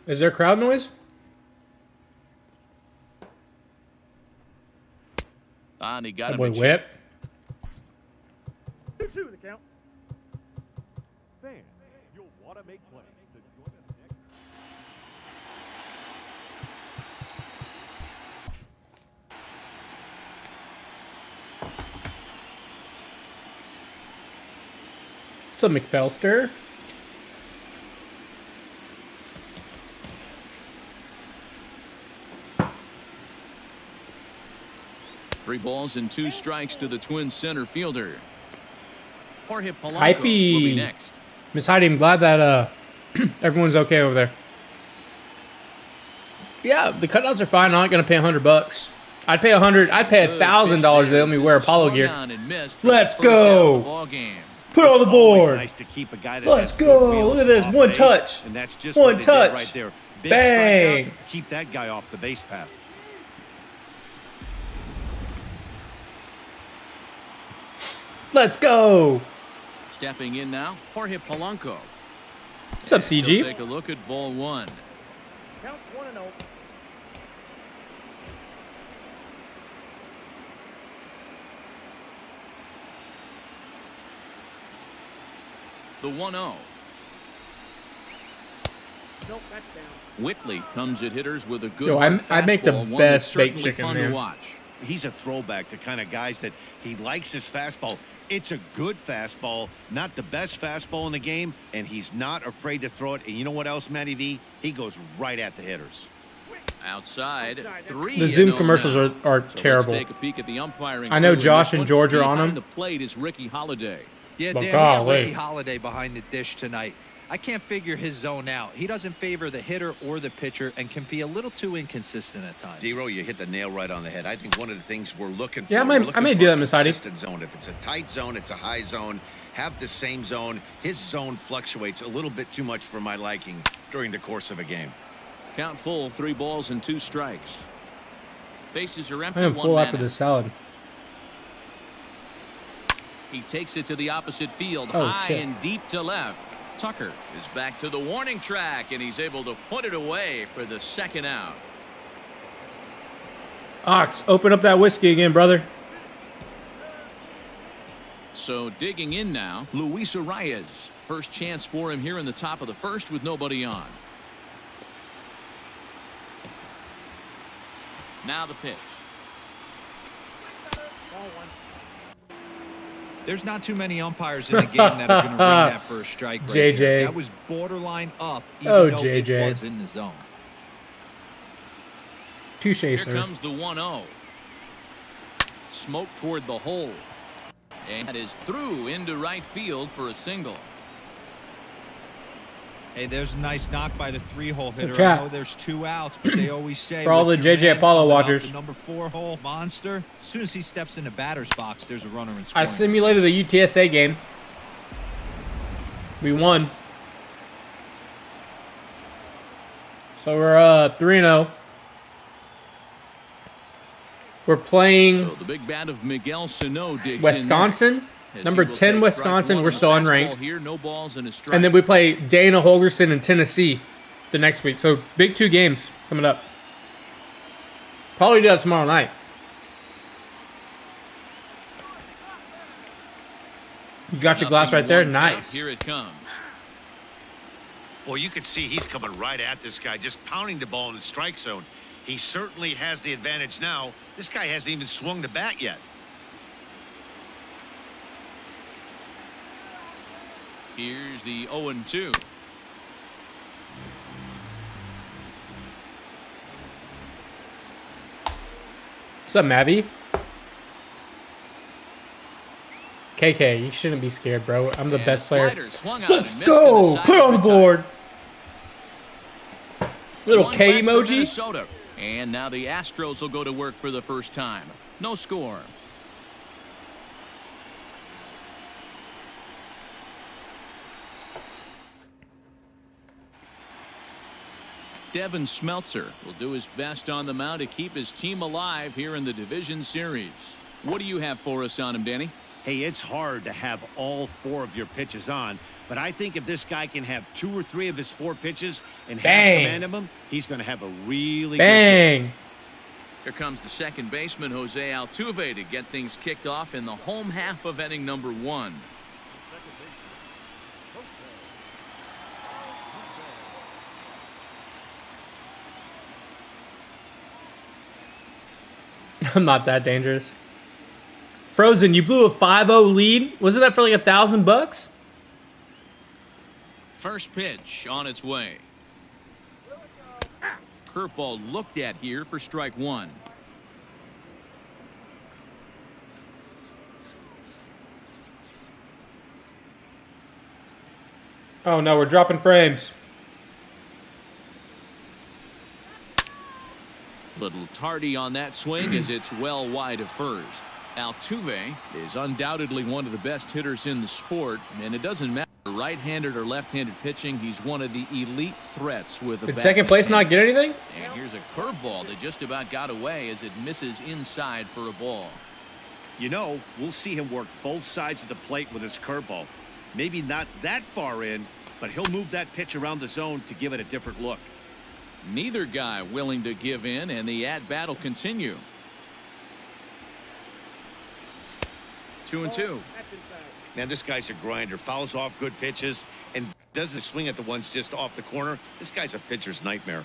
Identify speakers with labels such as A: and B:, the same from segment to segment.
A: Is there crowd noise?
B: And he got
A: That
B: him
A: boy
B: in check.
A: Whip.
C: 2-2 the count. Fans, you'll want to make plays to join us next.
A: What's up, McFelster?
B: Three balls and 2 strikes to the Twins center fielder. Jorge Polanco will
A: Hypey.
B: be next.
A: Miss Heidi, I'm glad that everyone's okay over there. Yeah, the cutouts are fine. I'm not gonna pay $100. I'd pay $100. I'd pay $1,000 to let me wear Apollo gear. Let's go. Put it on the board.
C: Nice to keep a guy that
A: Let's
C: has good
A: go.
C: wheels
A: Look at this.
C: off
A: One
C: base,
A: touch.
C: and that's just
A: One
C: what they did
A: touch.
C: right there. Big
A: Bang.
C: strikeout. Keep that guy off the base path.
A: Let's go.
B: Stepping in now, Jorge Polanco.
A: What's up,
B: He'll
A: CG?
B: take a look at ball 1.
C: Count 1-0.
B: The 1-0.
C: Nope, that's down.
B: Whitley comes at hitters with a good
A: Yo, I make the
B: fastball, one
A: best
B: that's
A: baked
B: certainly
A: chicken,
B: fun
A: man.
B: to watch.
D: He's a throwback to kind of guys that he likes his fastball. It's a good fastball, not the best fastball in the game, and he's not afraid to throw it. And you know what else, Matty V? He goes right at the hitters.
B: Outside, 3.
A: The Zoom commercials are terrible.
B: Let's take a peek at the umpiring.
A: I know
B: crew in
A: Josh
B: this
A: and
B: one.
A: George are on
B: Behind
A: them.
B: The plate is Ricky Holiday.
E: Yeah,
A: But
E: Dan, we got
A: golly.
E: Ricky Holiday behind the dish tonight. I can't figure his zone out. He doesn't favor the hitter or the pitcher and can be a little too inconsistent at times.
D: D-Row, you hit the nail right on the head. I think one of the things we're looking for.
A: Yeah, I may do that, Miss Heidi.
D: Consistent zone. If it's a tight zone, it's a high zone. Have the same zone. His zone fluctuates a little bit too much for my liking during the course of a game.
B: Count full, 3 balls and 2 strikes. Bases are empty.
A: I am
B: one
A: full
B: man
A: after
B: out.
A: this salad.
B: He takes it to the opposite field,
A: Oh,
B: high
A: shit.
B: and deep to left. Tucker is back to the warning track, and he's able to put it away for the 2nd out.
A: Ox, open up that whiskey again, brother.
B: So digging in now, Luis Arias. First chance for him here in the top of the 1st with nobody on. Now the pitch.
E: There's not too many umpires in the game that are going to ring that first strike right
A: JJ.
E: there. That was borderline up, even
A: Oh,
E: though
A: JJ.
E: it was in the zone.
A: Touche,
B: Here
A: sir.
B: comes the 1-0. Smoke toward the hole. And that is through into right field for a single.
E: Hey, there's a nice knock by the 3-hole hitter.
A: chat.
E: I know there's 2 outs, but they always say
A: For all
E: with
A: the
E: your
A: JJ
E: man
A: Apollo
E: coming up,
A: watchers.
E: the number 4-hole monster. As soon as he steps in the batter's box, there's a runner in
A: I
E: scoring.
A: simulated the UTSA game. We won. So we're 3-0. We're playing
B: So the big bat of Miguel Sano digs in
A: Wisconsin.
B: next. As
A: Number
B: he will
A: 10
B: take
A: Wisconsin.
B: strike 1
A: We're
B: on
A: still
B: a fastball
A: unranked.
B: Here, no balls and a strike.
A: And then we play Dana Holgerson in Tennessee the next week. So big 2 games coming up. Probably do that tomorrow night. You got your glass right there?
B: 0-1
A: Nice.
B: Here it comes.
D: Well, you can see he's coming right at this guy, just pounding the ball in the strike zone. He certainly has the advantage now. This guy hasn't even swung the bat yet.
B: Here's the 0-2.
A: What's up, Mavi? KK, you shouldn't be scared, bro. I'm the
B: And
A: best
B: a
A: player.
B: slider swung out
A: Let's
B: and missed to the
A: go!
B: side
A: Put it
B: of
A: on the
B: the
A: board. Little
B: One
A: K
B: left for
A: emoji.
B: Minnesota. And now the Astros will go to work for the first time. No score. Devin Smeltzer will do his best on the mound to keep his team alive here in the division series. What do you have for us on him, Danny?
D: Hey, it's hard to have all 4 of your pitches on, but I think if this guy can have 2 or 3 of his 4 pitches and have command of them, he's going to have a really good game.
B: Here comes the second baseman, Jose Altuve, to get things kicked off in the home half of inning number 1.
A: I'm not that dangerous. Frozen, you blew a 5-0 lead. Wasn't that for like $1,000?
B: First pitch on its way. Curveball looked at here for strike 1.
A: Oh no, we're dropping frames.
B: Little tardy on that swing as it's well wide of first. Altuve is undoubtedly one of the best hitters in the sport, and it doesn't matter right-handed or left-handed pitching. He's one of the elite threats with a
A: Did
B: bat
A: second
B: in his
A: place not
B: hands.
A: get anything?
B: And here's a curveball that just about got away as it misses inside for a ball.
D: You know, we'll see him work both sides of the plate with his curveball. Maybe not that far in, but he'll move that pitch around the zone to give it a different look.
B: Neither guy willing to give in, and the at-bat will continue. 2-2.
D: Man, this guy's a grinder. Fouls off good pitches and doesn't swing at the ones just off the corner. This guy's a pitcher's nightmare.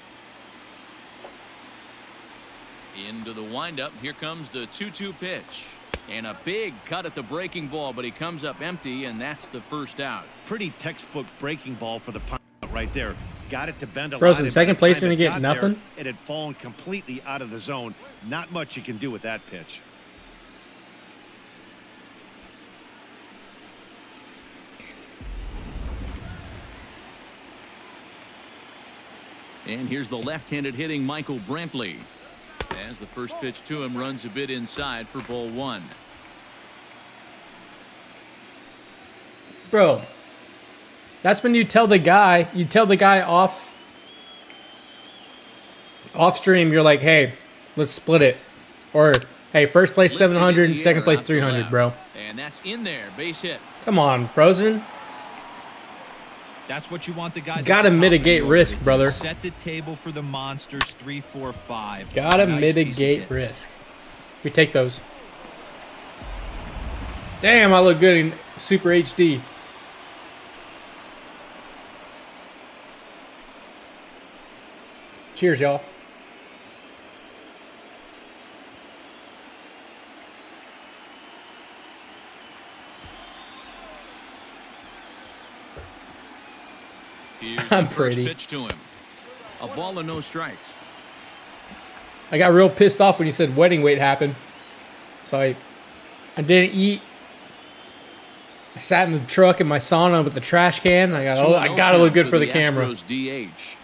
B: Into the windup. Here comes the 2-2 pitch. And a big cut at the breaking ball, but he comes up empty, and that's the first out.
D: Pretty textbook breaking ball for the punt right there. Got it to bend a
A: Frozen,
D: lot.
A: second place didn't get nothing?
D: It had fallen completely out of the zone. Not much you can do with that pitch.
B: And here's the left-handed hitting Michael Brantley. As the first pitch to him runs a bit inside for ball 1.
A: Bro, that's when you tell the guy, off stream, you're like, hey, let's split it. Or, hey, first place 700, second place 300, bro.
B: And that's in there, base hit.
A: Come on, Frozen.
E: That's what you want the guys.
A: Gotta mitigate risk, brother.
E: Set the table for the monsters. 3, 4, 5.
A: Gotta
E: Nice
A: mitigate risk. We take those. Damn, I look good in Super HD. Cheers, y'all.
B: Here's
A: I'm
B: the first
A: pretty.
B: pitch to him. A ball and no strikes.
A: I got real pissed off when you said wedding weight happened. So I didn't eat. I sat in the truck in my sauna with the trash can. I gotta look good for the camera.
B: ASTROS DH.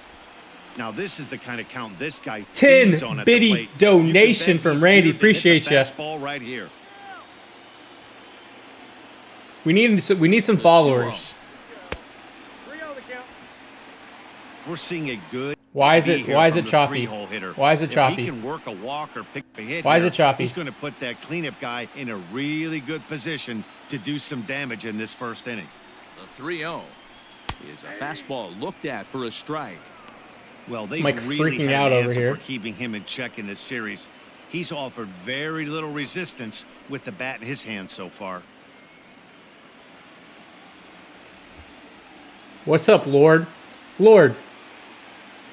D: Now this is the kind of count this guy
A: 10
D: feeds on at the
A: bitty
D: plate.
A: donation
D: You can bet
A: from
D: he's
A: Randy.
D: geared to hit the
A: Appreciate ya.
D: fastball right here.
A: We need some followers.
D: We're seeing a good.
A: Why is it
D: here
A: choppy?
D: from the three-hole hitter.
A: Why is it
D: If
A: choppy?
D: he can work a walk or pick a hit
A: Why is
D: here,
A: it choppy?
D: He's going to put that cleanup guy in a really good position to do some damage in this first inning.
B: The 3-0 is a fastball looked at for a strike.
D: Well, they
A: Mike
D: really
A: freaking
D: had
A: out
D: an
A: over
D: answer
A: here.
D: for keeping him in check in this series. He's offered very little resistance with the bat in his hand so far.
A: What's up, Lord? Lord,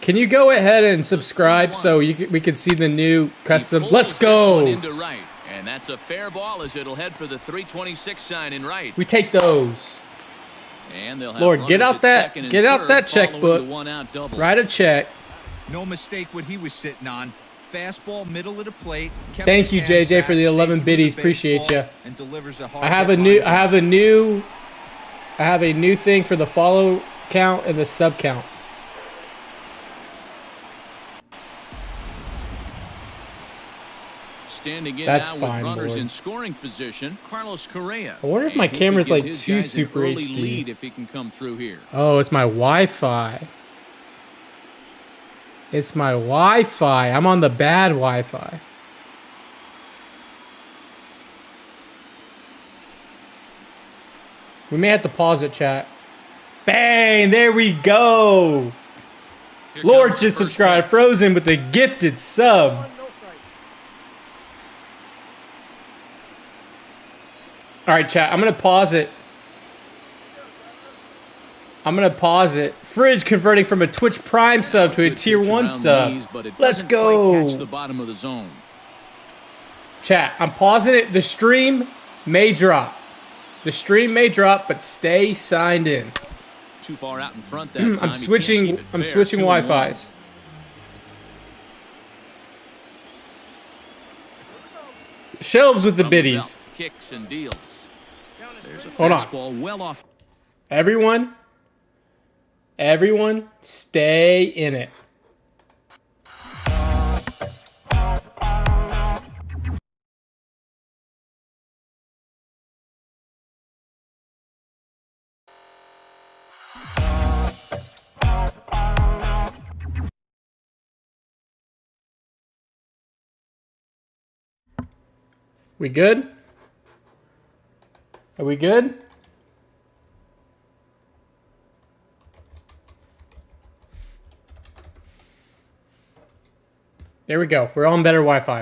A: can you go ahead and subscribe so we can see the new custom?
B: He
A: Let's
B: pulls this one
A: go.
B: into right, and that's a fair ball as it'll head for the 326 sign in right.
A: We take those.
B: And they'll have
A: Lord, get
B: runners
A: out
B: at
A: that-
B: second and
A: get out
B: third
A: that
B: following
A: checkbook.
B: the one-out double.
A: Write a check.
E: No mistake what he was sitting on. Fastball, middle of the plate. kept
A: Thank
E: his
A: you,
E: hands
A: JJ,
E: back,
A: for the
E: stayed
A: 11
E: through the
A: biddies. Appreciate
E: baseball,
A: ya.
E: And delivers a hard
A: I have
E: hit
A: a new thing for the follow count and the sub count.
B: Standing in
A: That's
B: now
A: fine,
B: with runners
A: Lord.
B: in scoring position, Carlos Correa.
A: I wonder if
B: And
A: my
B: he could
A: camera's
B: give
A: like
B: his
A: too
B: guys an
A: Super
B: early
A: HD.
B: lead if he can come through here.
A: Oh, it's my Wi-Fi. It's my Wi-Fi. I'm on the bad Wi-Fi. We may have to pause it, chat. Bang! There we go.
B: Here
A: Lord
B: comes the
A: just
B: first
A: subscribed.
B: pitch.
A: Frozen with a gifted sub. All right, chat. I'm gonna pause it. Fridge converting from a Twitch Prime sub to a
B: Good
A: Tier
B: pitch
A: 1
B: around
A: sub.
B: the knees, but it
A: Let's
B: doesn't quite
A: go.
B: catch the bottom of the zone.
A: Chat. I'm pausing it. The stream may drop. The stream may drop, but stay signed in.
B: Too far out in front that time. He
A: I'm
B: can't
A: switching.
B: keep it
A: I'm
B: fair.
A: switching
B: 2-1.
A: Wi-Fi's. Shelves with the
B: From
A: biddies.
B: belt, kicks and deals. There's a
A: Hold on.
B: fastball well off.
A: Everyone, stay in it. We good? Are we good? There we go. We're on better Wi-Fi.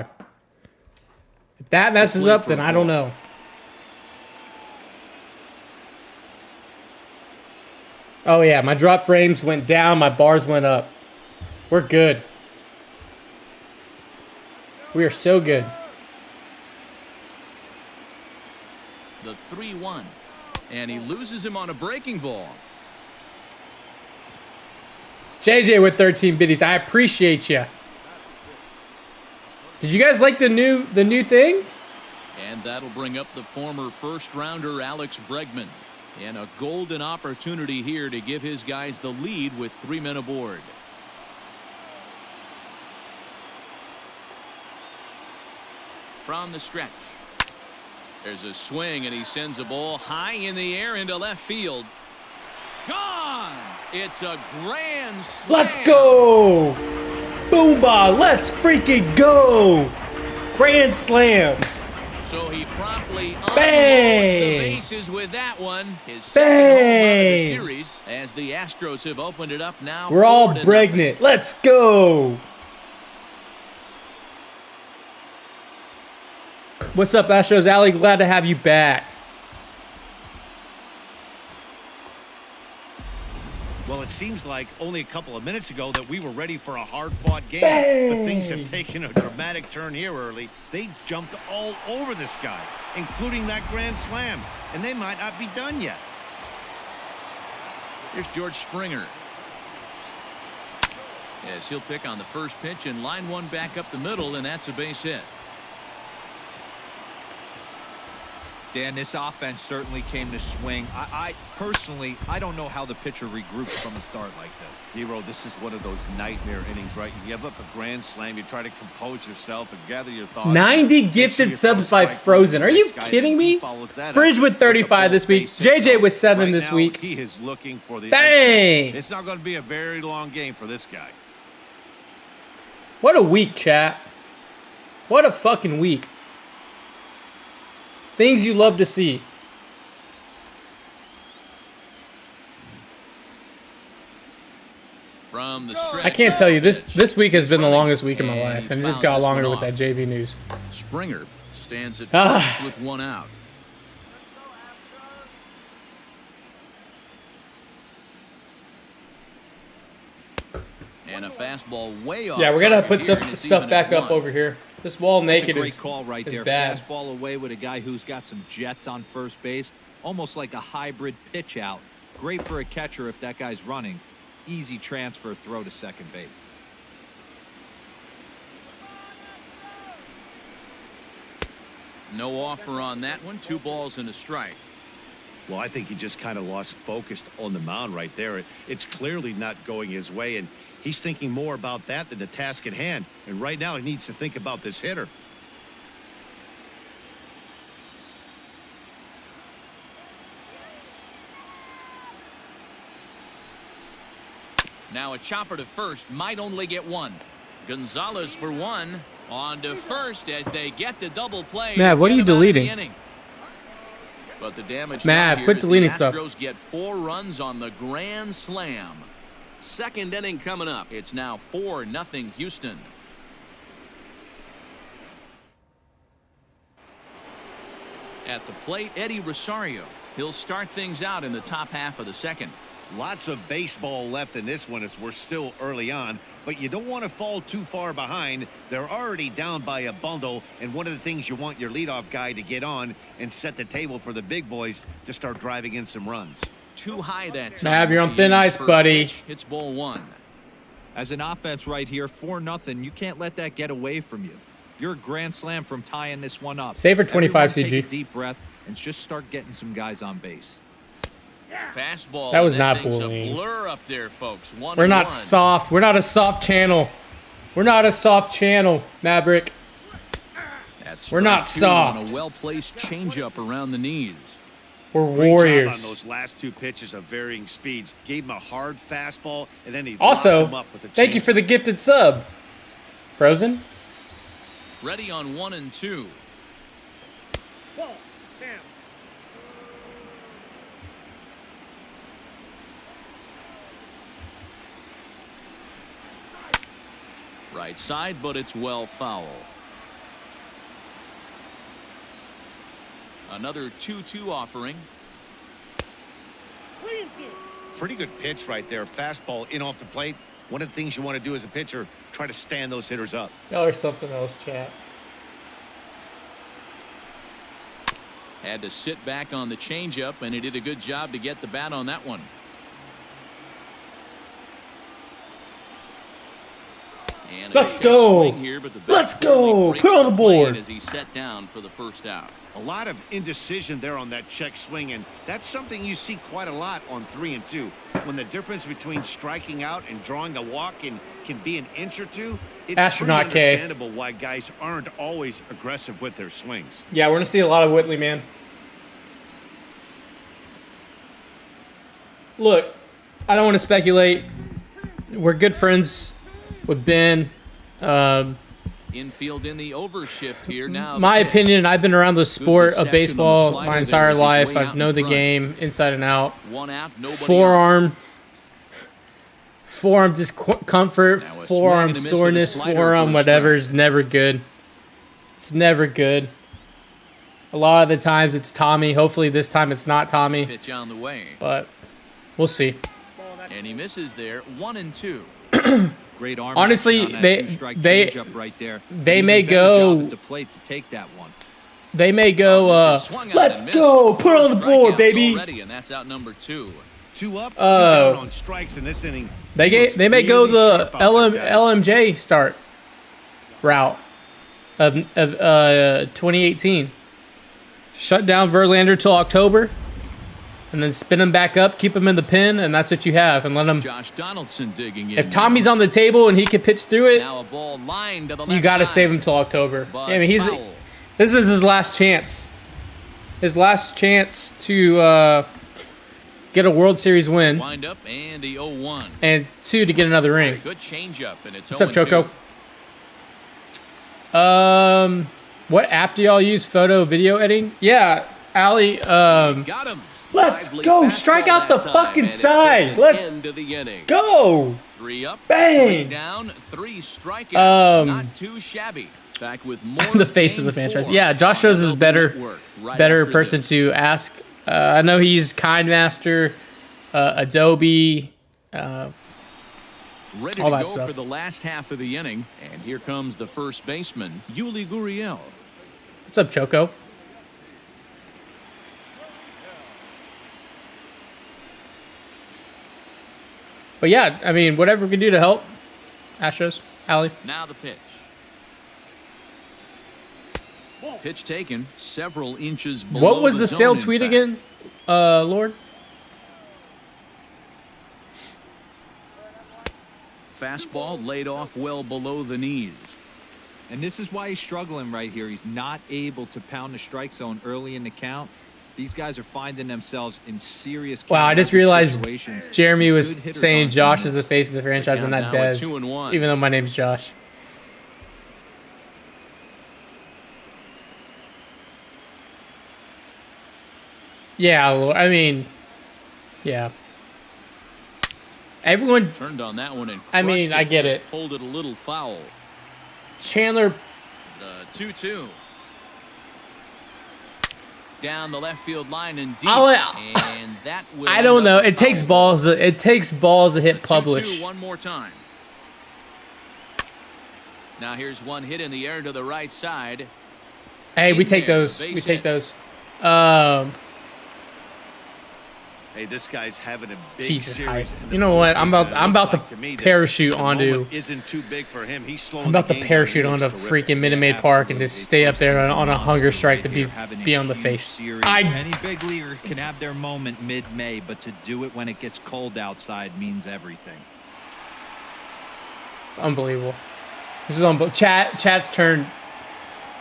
A: If that messes up, then I don't know. Oh yeah, my drop frames went down, my bars went up. We're good. We are so good.
B: The 3-1. And he loses him on a breaking ball.
A: JJ with 13 biddies. I appreciate you. Did you guys like the new thing?
B: And that'll bring up the former first-rounder Alex Bregman. And a golden opportunity here to give his guys the lead with 3 men aboard. From the stretch. There's a swing, and he sends a ball high in the air into left field. Gone! It's a grand slam.
A: Let's go! Boomba, let's freaking go! Grand slam.
B: So he promptly unloads
A: Bang!
B: the bases with that one. His second home run of the
A: Bang!
B: series as the Astros have opened it up now.
A: We're all
B: 4-0.
A: pregnant. Let's go! What's up, Astros Alley? Glad to have you back.
D: Well, it seems like only a couple of minutes ago that we were ready for a hard-fought game.
A: Bang!
D: But things have taken a dramatic turn here early. They jumped all over this guy, including that grand slam. And they might not be done yet.
B: Here's George Springer. Yes, he'll pick on the first pitch and line one back up the middle, and that's a base hit.
E: Dan, this offense certainly came to swing. I personally, I don't know how the pitcher regroups from a start like this.
D: Zero, this is one of those nightmare innings, right? You give up a grand slam, you try to compose yourself and gather your thoughts.
A: 90
D: Make sure
A: gifted
D: you
A: subs
D: throw a
A: by
D: strike
A: Frozen.
D: to
A: Are
D: the
A: you
D: next guy,
A: kidding
D: and he
A: me?
D: follows that up
A: Fridge with 35 this week.
D: base hit.
A: JJ with 7
D: Right
A: this
D: now,
A: week.
D: He is looking for the
A: Bang!
D: exit. It's not going to be a very long game for this guy.
A: What a week, chat. What a fucking week. Things you love to see.
B: From the stretch.
A: I can't tell you, this week has been the longest week of my life, and it just got longer with that JV news.
B: Springer stands at
A: Ah.
B: first with one out. And a fastball way off.
A: Yeah, we're gonna
B: target
A: put
B: here, and it's
A: stuff
B: even
A: back
B: at
A: up
B: one.
A: over here. This wall
E: That's a
A: naked
E: great
A: is
E: call right
A: is
E: there.
A: bad.
E: Fastball away with a guy who's got some jets on first base. Almost like a hybrid pitch out. Great for a catcher if that guy's running. Easy transfer throw to second base.
B: No offer on that one. 2 balls and a strike.
D: Well, I think he just kind of lost focus on the mound right there. It's clearly not going his way, and he's thinking more about that than the task at hand. And right now, he needs to think about this hitter.
B: Now a chopper to first, might only get one. Gonzalez for one. On to first as they get the double play.
A: Matt,
B: to
A: what
B: get
A: are you
B: him out of the
A: deleting?
B: inning. But the damage
A: Mav,
B: here
A: quit
B: is the
A: deleting stuff.
B: Astros get 4 runs on the grand slam. Second inning coming up. It's now 4-0 Houston. At the plate, Eddie Rosario. He'll start things out in the top half of the second.
D: Lots of baseball left in this one as we're still early on, but you don't want to fall too far behind. They're already down by a bundle, and one of the things you want your leadoff guy to get on and set the table for the big boys to start driving in some runs.
B: Too high that time.
A: Mav, you're on
B: The
A: thin
B: inning's
A: ice,
B: first
A: buddy.
B: pitch hits ball 1.
E: As an offense right here, 4-0, you can't let that get away from you. You're a grand slam from tying this one up.
A: Save for 25,
E: Everyone take
A: CG.
E: a deep breath and just start getting some guys on base.
B: Fastball.
A: That was
B: and
A: not
B: thing's
A: bullying.
B: a blur up there, folks.
A: We're not
B: 1-1.
A: soft. We're not a soft channel. We're not a soft channel, Maverick.
B: That's
A: We're not
B: strike 2 on
A: soft.
B: a well-placed changeup around the knees.
A: We're
D: Great job on
A: warriors.
D: those last 2 pitches of varying speeds. Gave him a hard fastball, and then he locked
A: Also,
D: him up with a
A: thank you for the gifted sub. Frozen?
B: Ready on 1 and 2. Right side, but it's well foul. Another 2-2 offering.
D: Pretty good pitch right there. Fastball in off the plate. One of the things you want to do as a pitcher, try to stand those hitters up.
A: Y'all are something else, chat.
B: Had to sit back on the changeup, and he did a good job to get the bat on that one. And a
A: Let's
B: check
A: go.
B: swing here, but the bat
A: Let's go.
B: breaks
A: Put it on the
B: plane
A: board.
B: as he set down for the first out.
D: A lot of indecision there on that check swing, and that's something you see quite a lot on 3 and 2. When the difference between striking out and drawing a walk can be an inch or two, it's
A: Astronaut
D: pretty
A: K.
D: understandable why guys aren't always aggressive with their swings.
A: Yeah, we're going to see a lot of Whitley, man. Look, I don't want to speculate. We're good friends with Ben.
B: Infield in the overshift here now.
A: My
B: the pitch.
A: opinion, I've been around the sport
B: reception on
A: of
B: the
A: baseball
B: slider
A: my
B: there
A: entire
B: as he's
A: life.
B: way
A: I
B: out
A: know
B: in
A: the
B: front.
A: game inside and out.
B: 1 out, nobody on.
A: Forearm discomfort,
B: Now a swing and
A: forearm
B: a miss with a
A: soreness,
B: slider for
A: forearm
B: a
A: whatever
B: strike.
A: is never good. It's never good. A lot of the times it's Tommy. Hopefully this time it's not Tommy,
B: Pitch on the way,
A: but we'll see.
B: and he misses there. 1 and 2.
E: Great arm.
A: Honestly,
E: action on that
A: they-
E: two-strike
A: they-
E: changeup right there.
A: they
E: Even
A: may
E: better
A: go-
E: job at the plate to take that one.
A: They may go,
B: This is swung on
A: let's
B: and missed.
A: go, put it on the
B: Four
A: board,
B: strikeouts
A: baby.
B: already, and that's out number 2.
D: 2 up, 2
A: Oh.
D: down on strikes in this inning.
A: They
D: He looks
A: may go
D: really
A: the
D: sharp out there, guys.
A: LMJ start route of 2018. Shut down Verlander till October, and then spin him back up, keep him in the pen, and that's what you have. And let him.
B: Josh Donaldson digging in.
A: If Tommy's on the table and he can pitch through it,
B: Now a ball lined to the left
A: you got to
B: side,
A: save him till October.
B: but
A: I mean,
B: foul.
A: this is his last chance. His last chance to get a World Series win,
B: Wind up and the 0-1.
A: and 2 to get another ring.
B: Good changeup, and it's
A: What's up,
B: 0-2.
A: Choco? What app do y'all use? Photo, video editing? Yeah, Ali.
B: Got him.
A: Let's
B: Lively
A: go.
B: fastball
A: Strike out
B: that
A: the
B: time,
A: fucking
B: and it puts
A: side.
B: an
A: Let's
B: end to the inning.
A: go.
B: 3 up,
A: Bang.
B: 3 down, 3 strikeouts. Not too shabby. Back with more.
A: The face of the
B: game
A: franchise.
B: 4
A: Yeah, Josh
B: on
A: Rose is
B: MLB
A: better,
B: Network right
A: better
B: after
A: person
B: this.
A: to ask. I know he's KindMaster, Adobe.
B: Ready
A: all
B: to
A: that
B: go
A: stuff.
B: for the last half of the inning, and here comes the first baseman, Yuli Gurriel.
A: What's up, Choco? But yeah, I mean, whatever we can do to help Astros, Ali.
B: Now the pitch. Pitch taken several inches below
A: What was the
B: zone,
A: sale
B: in
A: tweet
B: fact.
A: again, Lord?
B: Fastball laid off well below the knees.
E: And this is why he's struggling right here. He's not able to pound the strike zone early in the count. These guys are finding themselves in serious
A: Wow, I just
E: counterpunch
A: realized
E: situations.
A: Jeremy was
E: Good hitters
A: saying
E: on
A: Josh
E: teams.
A: is the face of the franchise and not
B: Count now at
A: Dez,
B: 2-1.
A: even though my name's Josh. Yeah, I mean, yeah. Everyone
B: Turned on that one and
A: I mean,
B: crushed
A: I get
B: just
A: it.
B: Pulled it a little foul.
A: Chandler.
B: The 2-2. Down the left field line and deep. And that will
A: I don't
B: end
A: know.
B: up a
A: It takes
B: foul.
A: balls. It takes balls to hit
B: 2-2
A: publish.
B: one more time. Now here's one hit in the air to the right side.
A: Hey, we
B: In
A: take
B: there,
A: those. We
B: base
A: take
B: hit.
A: those.
D: Hey, this guy's having a big
A: Jesus,
D: series.
A: hype.
D: in the
A: You know what? I'm
D: postseason.
A: about.
D: It
A: I'm
D: looks
A: about
D: like to me
A: to
D: that
A: parachute
D: the
A: onto.
D: moment isn't too big for him. He's slowing
A: I'm about
D: the
A: to
D: game
A: parachute
D: down. He
A: onto
D: looks terrific.
A: freaking Minute Maid Park and just stay up there on a hunger strike to be on the face.
E: Any big leaguer can have their moment mid-May, but to do it when it gets cold outside means everything.
A: It's unbelievable. This is unbelievable. Chat's turn.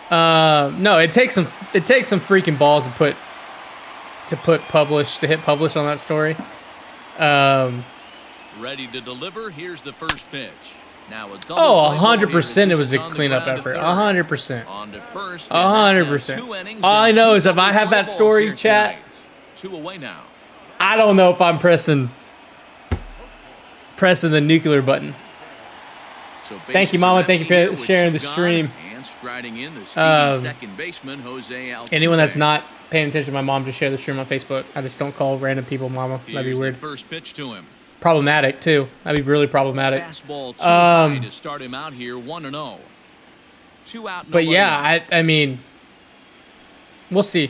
A: No, it takes some freaking balls to hit publish on that story.
B: Ready to deliver. Here's the first pitch. Now a double
A: Oh,
B: play ball here.
A: 100% it was a
B: On the
A: cleanup
B: ground to
A: effort.
B: third.
A: 100%.
B: On to first. and that's now
A: 100%.
B: 2 innings
A: All I
B: and
A: know
B: 2
A: is if I
B: double
A: have
B: play
A: that
B: balls
A: story,
B: here
A: chat,
B: tonight. 2 away now.
A: I don't know if I'm pressing the nuclear button.
B: So
A: Thank you,
B: bases
A: Mama.
B: are
A: Thank you
B: empty
A: for
B: here with
A: sharing
B: 2
A: the
B: gone,
A: stream.
B: And striding in the speedy second baseman Jose Altuve.
A: Anyone that's not paying attention to my mom, just share the stream on Facebook. I just don't call random people mama. That'd be
B: Here's
A: weird.
B: the first pitch to him.
A: Problematic too. That'd be really problematic.
B: Fastball too high to start him out here 1-0. 2 out.
A: But
B: nobody
A: yeah,
B: out.
A: I mean, we'll see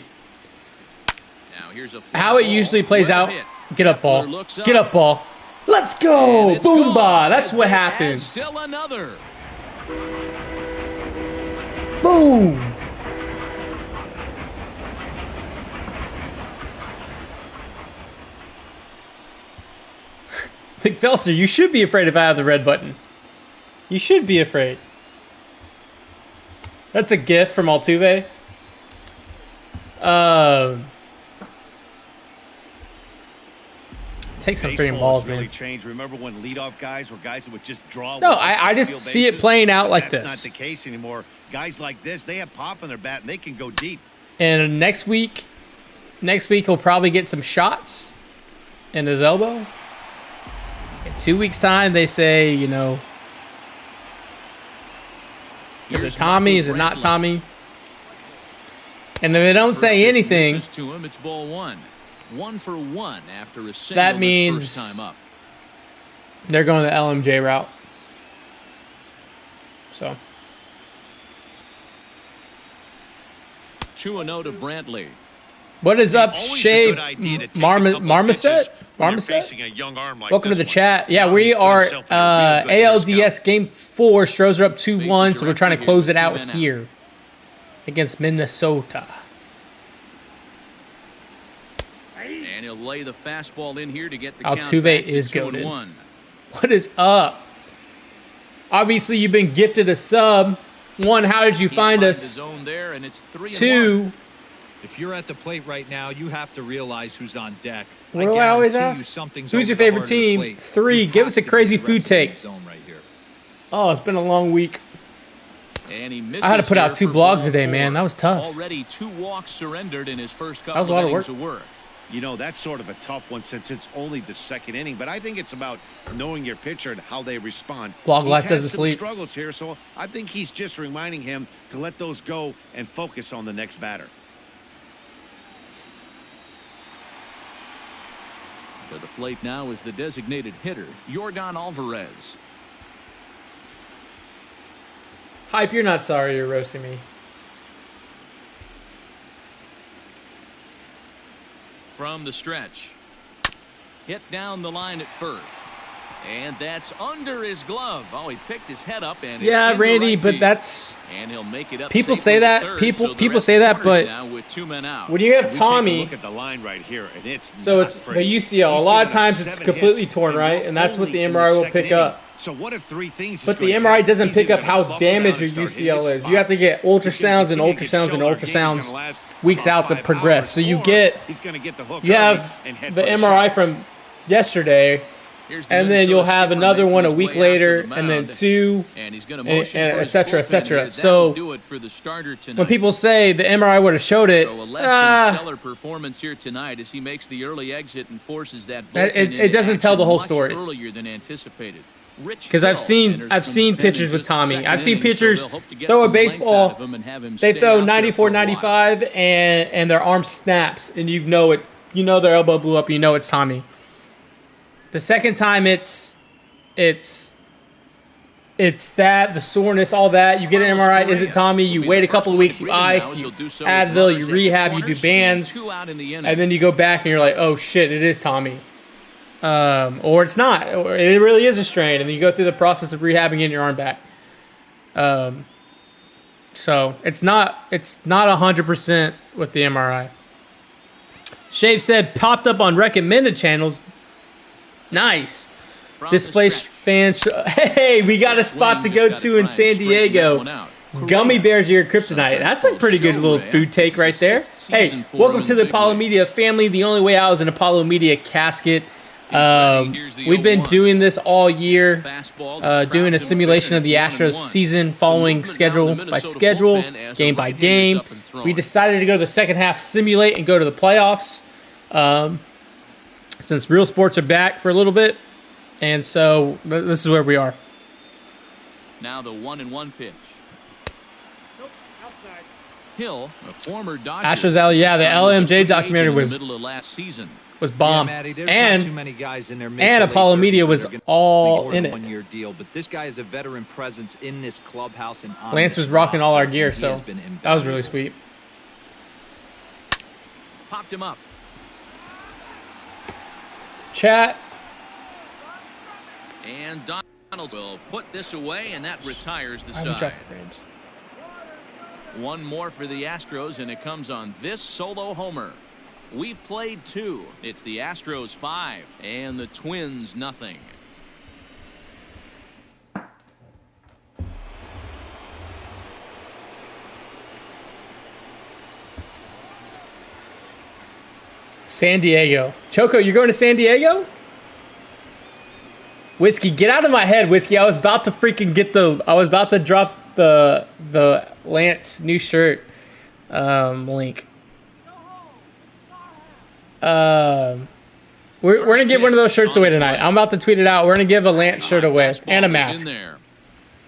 B: Now here's a fly
A: how it
B: ball.
A: usually plays
B: Well
A: out.
B: hit.
A: Get up, ball.
B: Kepler looks
A: Get up, ball. Let's go.
B: And it's
A: Boomba.
B: gone
A: That's
B: as
A: what
B: they add
A: happens.
B: Still another.
A: Boom. McPhelser, you should be afraid if I have the red button. You should be afraid. That's a gift from Altuve. Take some freaking
D: Baseball
A: balls,
D: has really
A: man.
D: changed. Remember when leadoff guys were guys that would just draw?
A: No,
D: walks
A: I
D: and
A: just
D: steal
A: see it
D: bases?
A: playing out like
D: That's
A: this.
D: not the case anymore. Guys like this, they have pop in their bat and they can go deep.
A: And next week he'll probably get some shots in his elbow. In 2 weeks' time, they say, you know, is it
B: Here's
A: Tommy?
B: Michael
A: Is it not
B: Brantley.
A: Tommy? And if they don't
B: First
A: say
B: pitch
A: anything,
B: misses to him. It's ball 1. 1 for 1 after a single
A: that
B: his
A: means
B: first time up.
A: they're going the LMJ route. So
B: 2-0 to Brantley.
A: what is up,
D: Always a
A: Shave
D: good idea to take a couple of
A: Marmoset?
D: pitches when you're
A: Marmoset?
D: facing a young arm like
A: Welcome to the
D: this one.
A: chat. Yeah,
D: Now
A: we
D: he's put
A: are
D: himself in a real good
A: ALDS
D: scout.
A: Game 4. Stros are up 2-1,
B: Bases
A: so
B: are
A: we're trying to
B: empty
A: close
B: here,
A: it out
B: 2 men out.
A: here against Minnesota.
B: And he'll lay the fastball in here to get the
A: Altuve
B: count back to
A: is
B: 2-1.
A: goated. What is up? Obviously, you've been gifted a sub. 1, how did you
B: Can't
A: find
B: the
A: us?
B: zone there, and it's 3-1.
A: 2,
E: If you're at the plate right now, you have to realize who's on deck.
A: what do I always
E: guarantee you
A: ask?
E: something's
A: Who's
E: over
A: your
E: the
A: favorite
E: heart of the
A: team?
E: plate.
A: 3,
E: You
A: give
E: have
A: us a
E: to be
A: crazy food
E: aggressive in
A: take.
E: the zone right here.
A: Oh, it's been a long week.
B: And he misses
A: I had to put out
B: here
A: 2
B: for
A: blogs
B: ball
A: today,
B: 4.
A: man. That was tough.
B: Already 2 walks surrendered in his first couple
A: was a lot of
B: innings
A: work.
B: of work.
D: You know, that's sort of a tough one since it's only the second inning, but I think it's about knowing your pitcher and how they respond.
A: Blog
D: He's
A: life
D: had
A: doesn't
D: some
A: sleep.
D: struggles here, so I think he's just reminding him to let those go and focus on the next batter.
B: To the plate now is the designated hitter, Yordan Alvarez.
A: Hype, you're not sorry you're roasting me.
B: From the stretch. Hit down the line at first. And that's under his glove. Oh, he picked his head up and
A: Yeah,
B: it's in
A: Randy,
B: right
A: but
B: field.
A: that's
B: And he'll make it up.
A: People
B: safely
A: say
B: to
A: that.
B: third,
A: People-
B: so they're
A: people
B: at
A: say
B: the
A: that,
B: corners
A: but
B: now with 2 men out.
A: when you have
D: We take a
A: Tommy,
D: look at the line right here, and it's
A: so
D: not
A: it's the
D: pretty.
A: UCL. A
D: He's
A: lot of
D: given up
A: times it's
D: 7
A: completely
D: hits,
A: torn,
D: and
A: right?
D: we're
A: And that's what
D: only
A: the
D: in
A: MRI will
D: second
A: pick
D: inning.
A: up.
D: So what if 3 things? he's
A: But the
D: going to
A: MRI
D: have?
A: doesn't
D: He's
A: pick
D: either
A: up
D: gonna
A: how
D: buckle
A: damaged
D: down
A: your
D: and start hitting
A: UCL
D: his
A: is. You have to
D: spots.
A: get
D: He's gonna
A: ultrasounds and
D: continue to get
A: ultrasounds and
D: shelled. Our game's
A: ultrasounds
D: gonna last
A: weeks
D: about
A: out to
D: 5
A: progress.
D: hours,
A: So you
D: or
A: get
D: he's gonna get the hook
A: you
D: early
A: have
D: and head
A: the
D: for
A: MRI
D: shot.
A: from yesterday
B: Here's the
A: and then you'll
B: Minnesota
A: have
B: skipper
A: another
B: making
A: one a
B: his
A: week
B: way out to
A: later,
B: the
A: and then
B: mound.
A: 2,
B: And he's going to
A: and
B: motion
A: et
B: for his
A: cetera, et
B: bullpen
A: cetera.
B: here.
A: So
B: That'll do it for the starter tonight.
A: when people say the MRI would have showed it,
B: So a less than stellar performance here tonight as he makes the early exit and forces that bullpen
A: it doesn't tell the whole
B: much
A: story.
B: earlier than anticipated.
A: Because I've seen pitchers with Tommy. I've seen pitchers throw a baseball, they throw 94, 95, and their arm snaps, and you know their elbow blew up. You know it's Tommy. The second time it's that, the soreness, all that. You get an MRI, is it Tommy? You wait a couple of weeks, you ice, you Advil, you rehab, you do bands, and then you go back and you're like, oh shit, it is Tommy. Or it's not, or it really is a strain, and then you go through the process of rehabbing getting your arm back. So it's not 100% with the MRI. Shave said popped up on recommended channels. Nice. Displaced fans. Hey, we got a spot to go to in San Diego. Gummy bears are your kryptonite. That's a pretty good little food take right there. Hey, welcome to the Apollo Media family. The only way out is an Apollo Media casket. We've been doing this all year, doing a simulation of the Astros season, following schedule by schedule, game by game. We decided to go to the second half, simulate, and go to the playoffs, since real sports are back for a little bit, and so this is where we are.
B: Now the 1-1 pitch. Hill, a former Dodger.
A: Astros Alley, yeah, the LMJ documentary was
B: middle of last season.
A: Was bomb,
E: yeah, Matty,
A: and
E: too many guys in there
A: and Apollo Media was all in it.
E: One-year deal, but this guy is a veteran presence in this clubhouse and on
A: Lance
E: this
A: was rocking all our
E: roster,
A: gear,
E: and he
A: so
E: has been
A: that was really
E: invaluable.
A: sweet.
B: Popped him up.
A: Chat.
B: And Donald will put this away, and that retires the
A: I haven't
B: side.
A: checked the frames.
B: One more for the Astros, and it comes on this solo homer. We've played 2. It's the Astros 5 and the Twins nothing.
A: San Diego. Choco, you're going to San Diego? Whiskey, get out of my head, Whiskey. I was about to drop the Lance new shirt link. We're gonna give one of those shirts away tonight. I'm about to tweet it out. We're gonna give a Lance shirt away and a mask.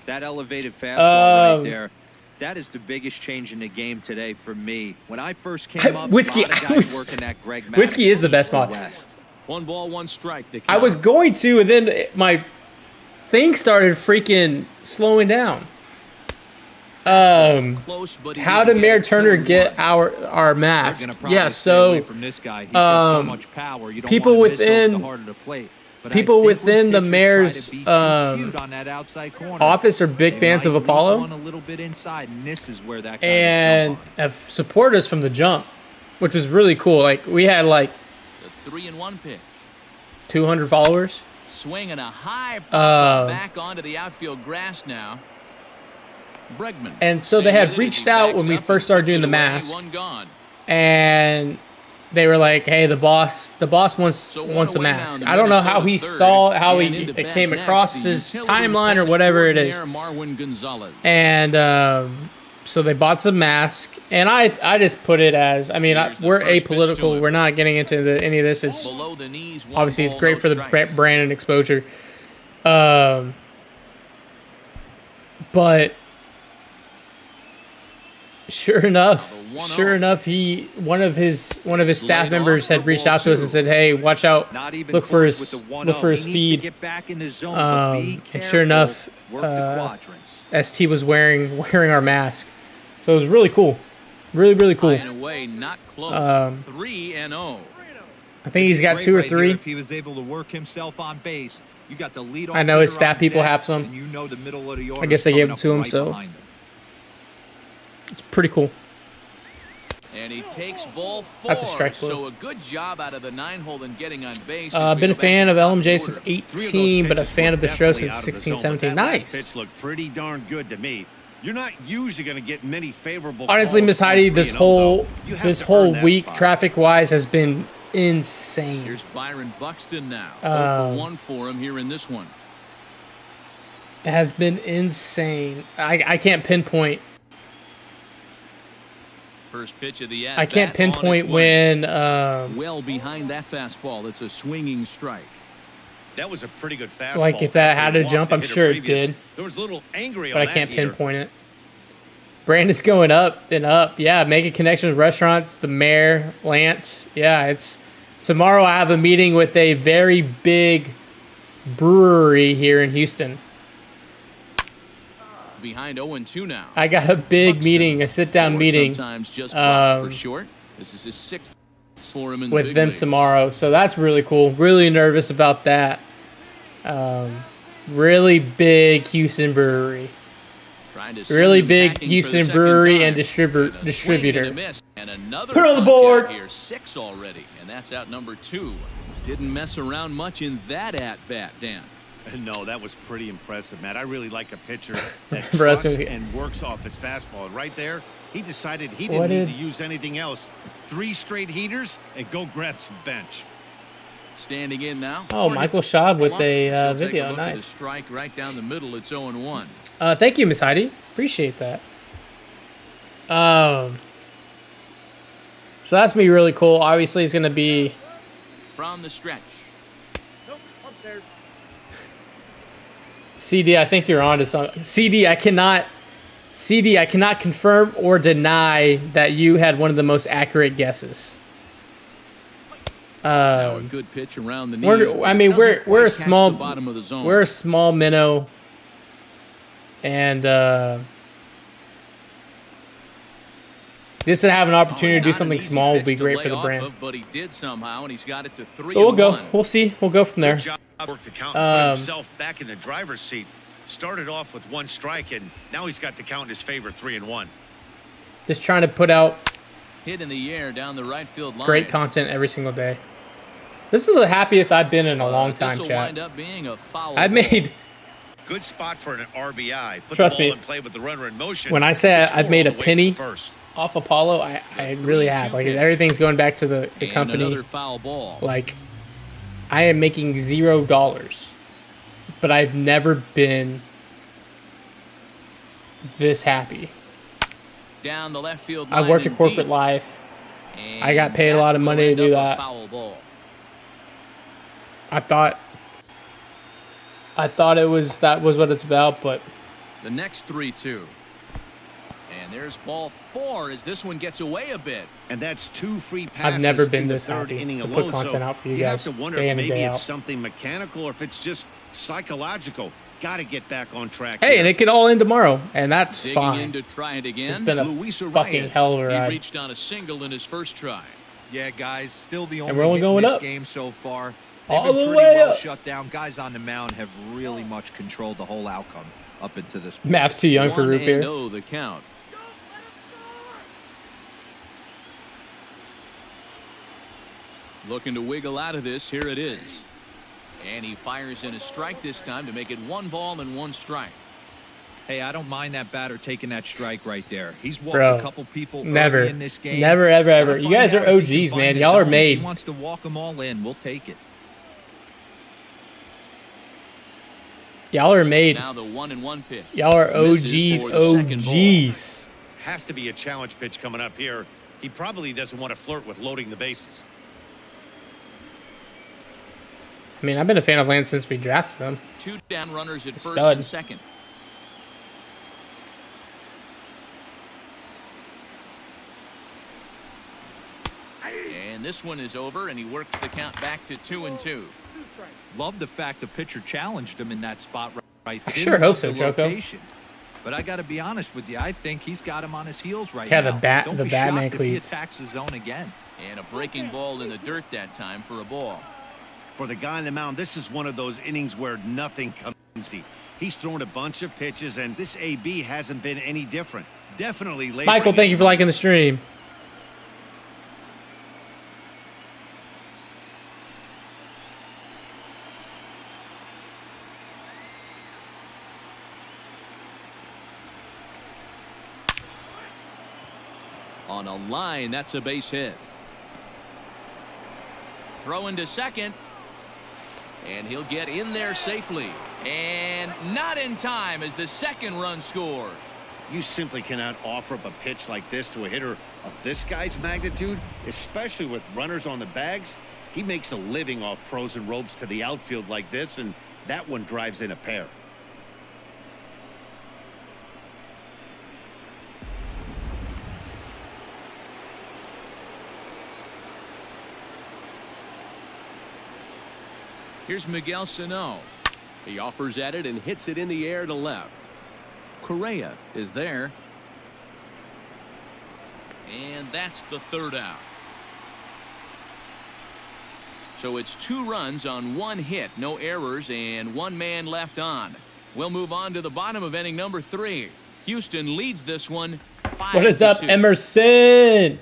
E: That elevated fastball right there. That is the biggest change in the game today for me. When I first came up,
A: Whiskey,
E: a lot of guys working at Greg
A: Whiskey is the best mod.
E: West.
B: 1 ball, 1 strike.
A: I was going to, and then my thing started freaking slowing down. How did Mayor Turner get our mask? Yeah, so
E: from this guy. He's got so much power. You don't
A: people
E: want to miss
A: within
E: the harder to play. But
A: people
E: I think
A: within the
E: when pitchers
A: mayor's
E: try to be too cute on that outside corner,
A: office are big
E: they
A: fans of
E: might leave
A: Apollo
E: one a little bit inside, and this is where that guy
A: and
E: would jump on.
A: have supported us from the jump, which was really cool. Like we had like
B: The 3-1 pitch.
A: 200 followers.
B: Swinging a high pop back onto the outfield grass now. Bregman.
A: And so they had reached out when we first started doing the mask,
B: 1 gone.
A: and they were like, "Hey, the boss wants a mask." I don't know how he saw how it came across his timeline or whatever it is. And so they bought some masks, and I just put it as, I mean, we're apolitical. We're not getting into any of this. It's obviously it's great for the brand and exposure, but. Sure enough, one of his staff members had reached out to us and said, "Hey, watch out! Look for his feed." And sure enough, ST was wearing our mask, so it was really cool, really cool.
B: 3-0.
A: I think he's got 2 or 3.
E: If he was able to work himself on base, you got the lead.
A: I know his staff people have some.
E: You know the middle of the order.
A: I guess they gave it to him, so. It's pretty cool.
B: And he takes ball 4.
A: That's a strike.
B: So a good job out of the 9-hole and getting on base.
A: Been a fan of LMJ since 18, but a fan of the show since 16, 17. Nice.
D: Pitch looked pretty darn good to me. You're not usually going to get many favorable.
A: Honestly, Miss Heidi, this whole week, traffic-wise, has been insane.
B: Here's Byron Buxton now. 0 for 1 for him here in this one.
A: It has been insane. I can't pinpoint.
B: First pitch of the
A: I can't pinpoint when.
B: Well behind that fastball. It's a swinging strike.
D: That was a pretty good fastball.
A: Like if that had to jump, I'm sure it did.
D: There was a little angry
A: But
D: on
A: I can't
D: that heater.
A: pinpoint it. Brandon's going up and up. Yeah, making connections with restaurants. The mayor, Lance. Yeah, it's tomorrow. I have a meeting with a very big brewery here in Houston.
B: Behind 0-2 now.
A: I got a big
B: Buxton,
A: meeting, a sit-down
B: or
A: meeting
B: sometimes just for short. This is his 6th for him in the
A: with
B: big
A: them
B: leagues.
A: tomorrow. So that's really cool. Really nervous about that. Really big Houston brewery.
B: Trying to
A: Really
B: send him
A: big
B: packing
A: Houston
B: for the second
A: brewery
B: time.
A: and distributor.
B: And a swing and a miss, and another
A: Put it on the
B: punch
A: board.
B: out here, 6 already, and that's out number 2. Didn't mess around much in that at-bat, Dan.
D: No, that was pretty impressive, Matt. I really like a pitcher that
A: Impressive.
D: trusts and works off his fastball. And right there, he decided he
A: What
D: didn't need
A: did-
D: to use anything else. 3 straight heaters and go grab some bench.
B: Standing in now.
A: Oh, Michael Schaub with a
B: She'll take
A: video.
B: look at the
A: Nice.
B: strike right down the middle. It's 0-1.
A: Thank you, Miss Heidi. Appreciate that. So that's gonna be really cool. Obviously, it's gonna be.
B: From the stretch.
A: CD, I think you're on to something. CD, I cannot confirm or deny that you had one of the most accurate guesses.
B: Now a good pitch around the knees.
A: We're
B: Doesn't
A: a
B: quite
A: small
B: catch the bottom of the zone.
A: we're a small minnow, and this to have an opportunity to do
B: Not an
A: something
B: easy
A: small would
B: pitch
A: be
B: to
A: great
B: lay
A: for the
B: off
A: brand.
B: of, but he did somehow, and he's got it to 3-1.
A: So we'll go. We'll see. We'll go from there.
D: Good job. Worked the count and put himself back in the driver's seat. Started off with 1 strike, and now he's got the count in his favor, 3-1.
A: Just trying to put out
B: Hit in the air down the right field line.
A: great content every single day. This is the happiest I've been in a long time,
B: This'll
A: chat.
B: wind up being a foul
A: I
B: ball.
A: made.
D: Good spot for an RBI. Put
A: Trust
D: the ball
A: me.
D: in play with the runner in motion.
A: When I say
D: Score
A: I've made
D: all
A: a
D: the way
A: penny
D: to first.
A: off Apollo, I really have. Like
B: pitch.
A: everything's going back to the
B: And
A: company.
B: another foul ball.
A: Like I am making $0, but I've never been this happy.
B: Down the left field
A: I
B: line
A: worked a
B: and
A: corporate
B: deep.
A: life.
B: And
A: I got paid a lot of
B: will
A: money to
B: end
A: do
B: up a
A: that.
B: Foul ball.
A: I thought that was what it's about, but
B: The next 3-2. And there's ball 4 as this one gets away a bit.
D: And that's 2 free passes.
A: I've never been
D: in the
A: this
D: third
A: happy
D: inning
A: to
D: alone.
A: put content
D: So
A: out for you
D: you have
A: guys
D: to wonder
A: day
D: if
A: in and
D: maybe
A: day
D: it's
A: out.
D: something mechanical or if it's just psychological. Got to get back on track.
A: Hey,
D: here.
A: and it could all end tomorrow, and that's
B: Digging in
A: fine.
B: to try it again.
A: It's been a
B: Luis
A: fucking
B: Arias.
A: hell of a
B: He
A: ride.
B: reached on a single in his first try.
E: Yeah, guys, still the
A: we're
E: only
A: only
E: hit
A: going
E: in this
A: up.
E: game so far. They've
A: All
E: been
A: the
E: pretty
A: way
E: well
A: up.
E: shut down. Guys on the mound have really much controlled the whole outcome up into this point.
A: Mav's too young for root beer.
B: 1-0 the count. Looking to wiggle out of this. Here it is. And he fires in a strike this time to make it 1 ball and 1 strike.
E: Hey, I don't mind that batter taking that strike right there. He's walked
A: Bro,
E: a couple people
A: never,
E: early in this game.
A: never, ever,
E: Gotta
A: ever. You
E: find
A: guys are
E: out if he can
A: OGs,
E: find
A: man.
E: his
A: Y'all are
E: zone. If
A: made.
E: He wants to walk them all in. We'll take it.
A: Y'all are made.
B: Now the 1-1 pitch.
A: Y'all are
B: Misses
A: OGs,
B: for the second ball.
A: OGs.
D: Has to be a challenge pitch coming up here. He probably doesn't want to flirt with loading the bases.
A: I mean, I've been a fan of Lance since we drafted him.
B: 2 down runners at first
A: Stud.
B: and second. And this one is over, and he works the count back to 2-2.
E: Love the fact the pitcher challenged him in that spot right.
A: I
E: Didn't
A: sure hope
E: love
A: so,
E: the
A: Choco.
E: location. But I got to be honest with you. I think he's got him on his heels right
A: Yeah,
E: now.
A: the bat-
E: Don't
A: the
E: be
A: Batman
E: shocked if he
A: cleats.
E: attacks the zone again.
B: And a breaking ball in the dirt that time for a ball.
D: For the guy on the mound, this is one of those innings where nothing comes easy. He's thrown a bunch of pitches, and this AB hasn't been any different. Definitely laboring.
A: Michael, thank you for liking the stream.
B: On a line, that's a base hit. Throw into second. And he'll get in there safely. And not in time as the second run scores.
D: You simply cannot offer up a pitch like this to a hitter of this guy's magnitude, especially with runners on the bags. He makes a living off frozen ropes to the outfield like this, and that one drives in a pair.
B: Here's Miguel Sano. He offers at it and hits it in the air to left. Correa is there. And that's the third out. So it's 2 runs on 1 hit, no errors, and 1 man left on. We'll move on to the bottom of inning number 3. Houston leads this one 5-2.
A: What is up, Emerson?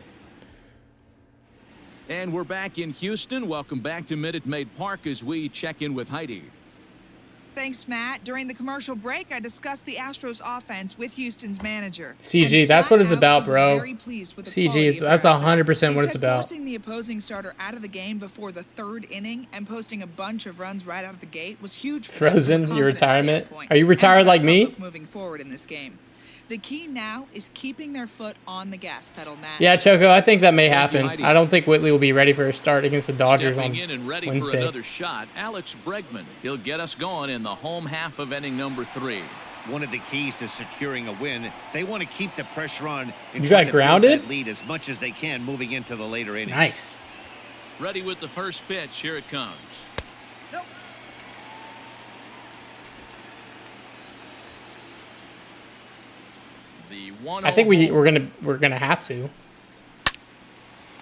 B: And we're back in Houston. Welcome back to Minute Maid Park as we check in with Heidi.
F: Thanks, Matt. During the commercial break, I discussed the Astros offense with Houston's manager.
A: CG, that's what it's about, bro. CG, that's 100% what it's about.
F: Forcing the opposing starter out of the game before the 3rd inning and posting a bunch of runs right out of the gate was huge.
A: Frozen, your retirement? Are you retired like me?
F: Moving forward in this game. The key now is keeping their foot on the gas pedal, Matt.
A: Yeah, Choco, I think that may happen. I don't think Whitley will be ready for a start against the Dodgers on
B: in and ready
A: Wednesday.
B: For another shot, Alex Bregman. He'll get us going in the home half of inning number 3.
D: One of the keys to securing a win, they want to keep the pressure on and
A: You
D: try
A: got
D: to
A: grounded?
D: build that lead as much as they can moving into the later innings.
A: Nice.
B: Ready with the first pitch. Here it comes. The 1-0.
A: I think we're gonna have to.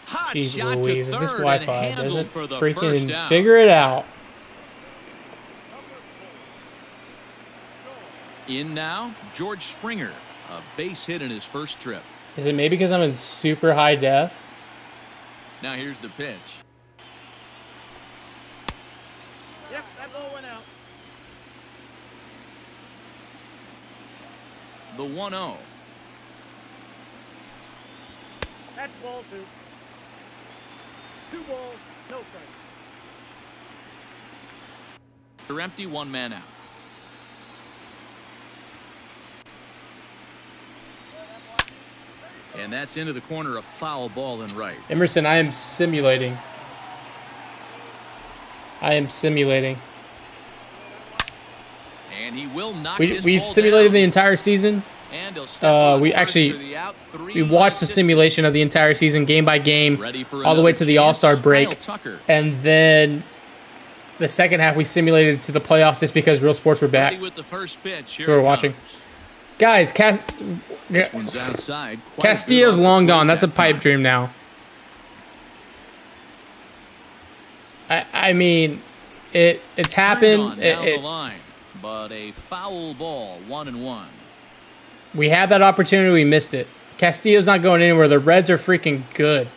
B: Hot
A: Jeez
B: shot
A: Louise,
B: to
A: if this
B: third
A: Wi-Fi
B: and
A: doesn't
B: handled for the first
A: freaking
B: out.
A: figure it out.
B: In now, George Springer, a base hit in his first trip.
A: Is it maybe because I'm in super high def?
B: Now here's the pitch.
C: Yep, that ball went out.
B: The 1-0.
C: That's ball 2. 2 balls, no strikes.
B: They're empty, 1 man out. And that's into the corner, a foul ball in right.
A: Emerson, I am simulating. And
B: he will knock
A: we've
B: this ball
A: simulated
B: down.
A: the entire season.
B: And he'll step on
A: We
B: first
A: actually
B: for the out, 3
A: we watched the
B: distance.
A: simulation of the entire season, game by game,
B: Ready for
A: all the way
B: another
A: to the
B: chance.
A: All-Star break,
B: Kyle Tucker.
A: and then the second half we simulated to the playoffs just because Real Sports were back.
B: Ready with the first pitch. Here
A: So we're
B: it
A: watching.
B: comes.
A: Guys,
B: This one's outside. Quite
A: Castillo's
B: good off
A: long
B: the plate
A: gone. That's a
B: that
A: pipe
B: time.
A: dream now. I mean, it's
B: Turned
A: happened.
B: on down the line, but a foul ball, 1-1.
A: We had that opportunity. We missed it. Castillo's not going anywhere. The Reds are freaking good.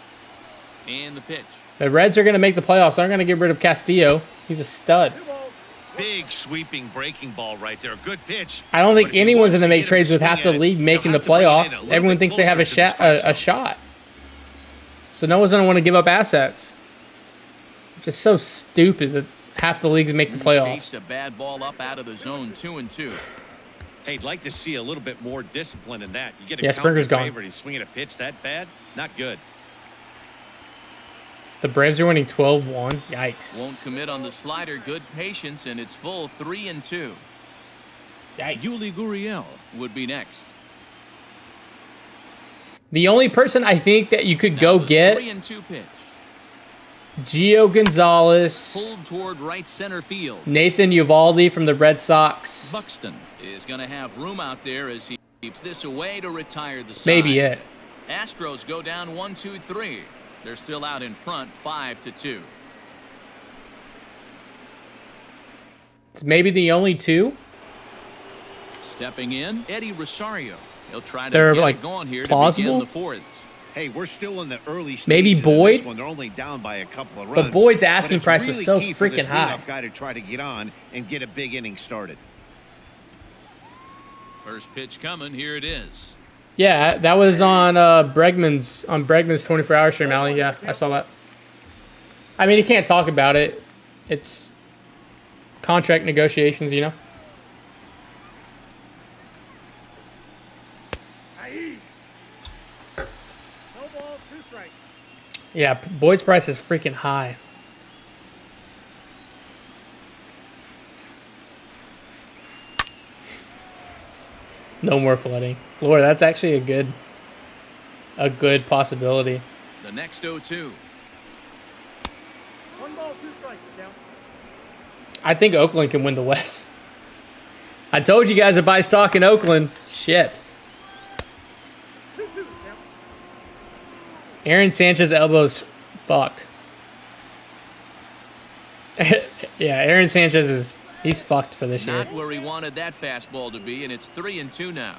B: And the pitch.
A: The Reds are going to make the playoffs. They're going to get rid of Castillo. He's a stud.
D: Big sweeping breaking ball right there. Good pitch.
A: I don't think
D: But if he
A: anyone's
D: wants
A: going to
D: to
A: make
D: get him
A: trades
D: to
A: with half
D: swing
A: the
D: at it,
A: league making the
D: he'll have to bring it in a
A: playoffs.
D: little
A: Everyone
D: bit
A: thinks they have
D: closer to the strike zone.
A: a shot. So no one's going to want to give up assets. Which is so stupid that half the leagues make the playoffs.
B: Chased a bad ball up out of the zone, 2-2.
D: Hey, I'd like to see a little bit more discipline in that. You get a
A: Yeah, Springer's gone.
D: favorite. He's swinging a pitch that bad. Not good.
A: The Braves are winning 12-1. Yikes.
B: Won't commit on the slider. Good patience, and it's full 3-2.
A: Yikes.
B: Yuli Gurriel would be next.
A: The only person I think that you could
B: Now
A: go
B: the
A: get,
B: 3-2 pitch.
A: Gio Gonzalez,
B: Pulled toward right center field.
A: Nathan Eovaldi from the Red Sox.
B: Buxton is going to have room out there as he keeps this away to retire the side.
A: Maybe it.
B: Astros go down 1-2-3. They're still out in front 5-2.
A: It's maybe the only two.
B: Stepping in, Eddie Rosario. He'll try to
A: They're,
B: get
A: like,
B: it going here
A: plausible?
B: to begin the 4th.
D: Hey, we're still in the early stages.
A: Maybe
D: of this
A: Boyd?
D: one. They're only down by a couple of
A: But
D: runs.
A: Boyd's asking
D: it's
A: price was so
D: key for this
A: freaking high.
D: leadoff guy to try to get on and get a big inning started.
B: First pitch coming. Here it is.
A: Yeah, that was on Bregman's 24-hour stream, Allie. Yeah, I saw that. I mean, he can't talk about it. It's contract negotiations, you know?
C: No ball, 2 strikes.
A: Yeah, Boyd's price is freaking high. No more flooding. Lord, that's actually a good possibility.
B: The next 0-2.
C: 1 ball, 2 strikes. Down.
A: I think Oakland can win the West. I told you guys to buy stock in Oakland. Shit.
C: 2-2. Down.
A: Aaron Sanchez's elbow's fucked. Yeah, Aaron Sanchez he's fucked for this year.
B: Not where he wanted that fastball to be, and it's 3-2 now.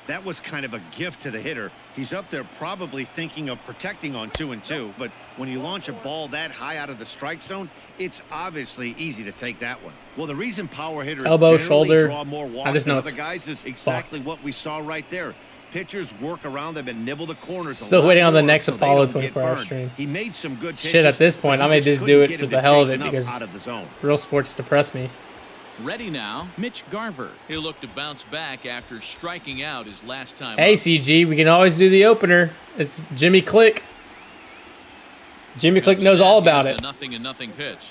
D: That was kind of a gift to the hitter. He's up there probably thinking of protecting on 2-2, but when you launch a ball that high out of the strike zone, it's obviously easy to take that one. Well, the reason power hitters
A: Elbow,
D: generally
A: shoulder.
D: draw more walks
A: I just know
D: than other
A: it's
D: guys is exactly what we saw right there. Pitchers work around them and nibble the corners.
A: Still waiting on the next
D: so they
A: Apollo
D: don't get
A: 24-hour
D: burned.
A: stream.
D: He made some good pitches.
A: Shit, at this point,
D: but
A: I
D: he
A: may just do
D: couldn't
A: it
D: get
A: for
D: him
A: the
D: to
A: hell of
D: chase
A: it
D: enough
A: because
D: out of the zone.
A: real sports depress me.
B: Ready now, Mitch Garver. He'll look to bounce back after striking out his last time
A: Hey,
B: up.
A: CG, we can always do the opener. It's Jimmy Click. Jimmy Click knows all about
B: Here's
A: it.
B: the 0-0 pitch.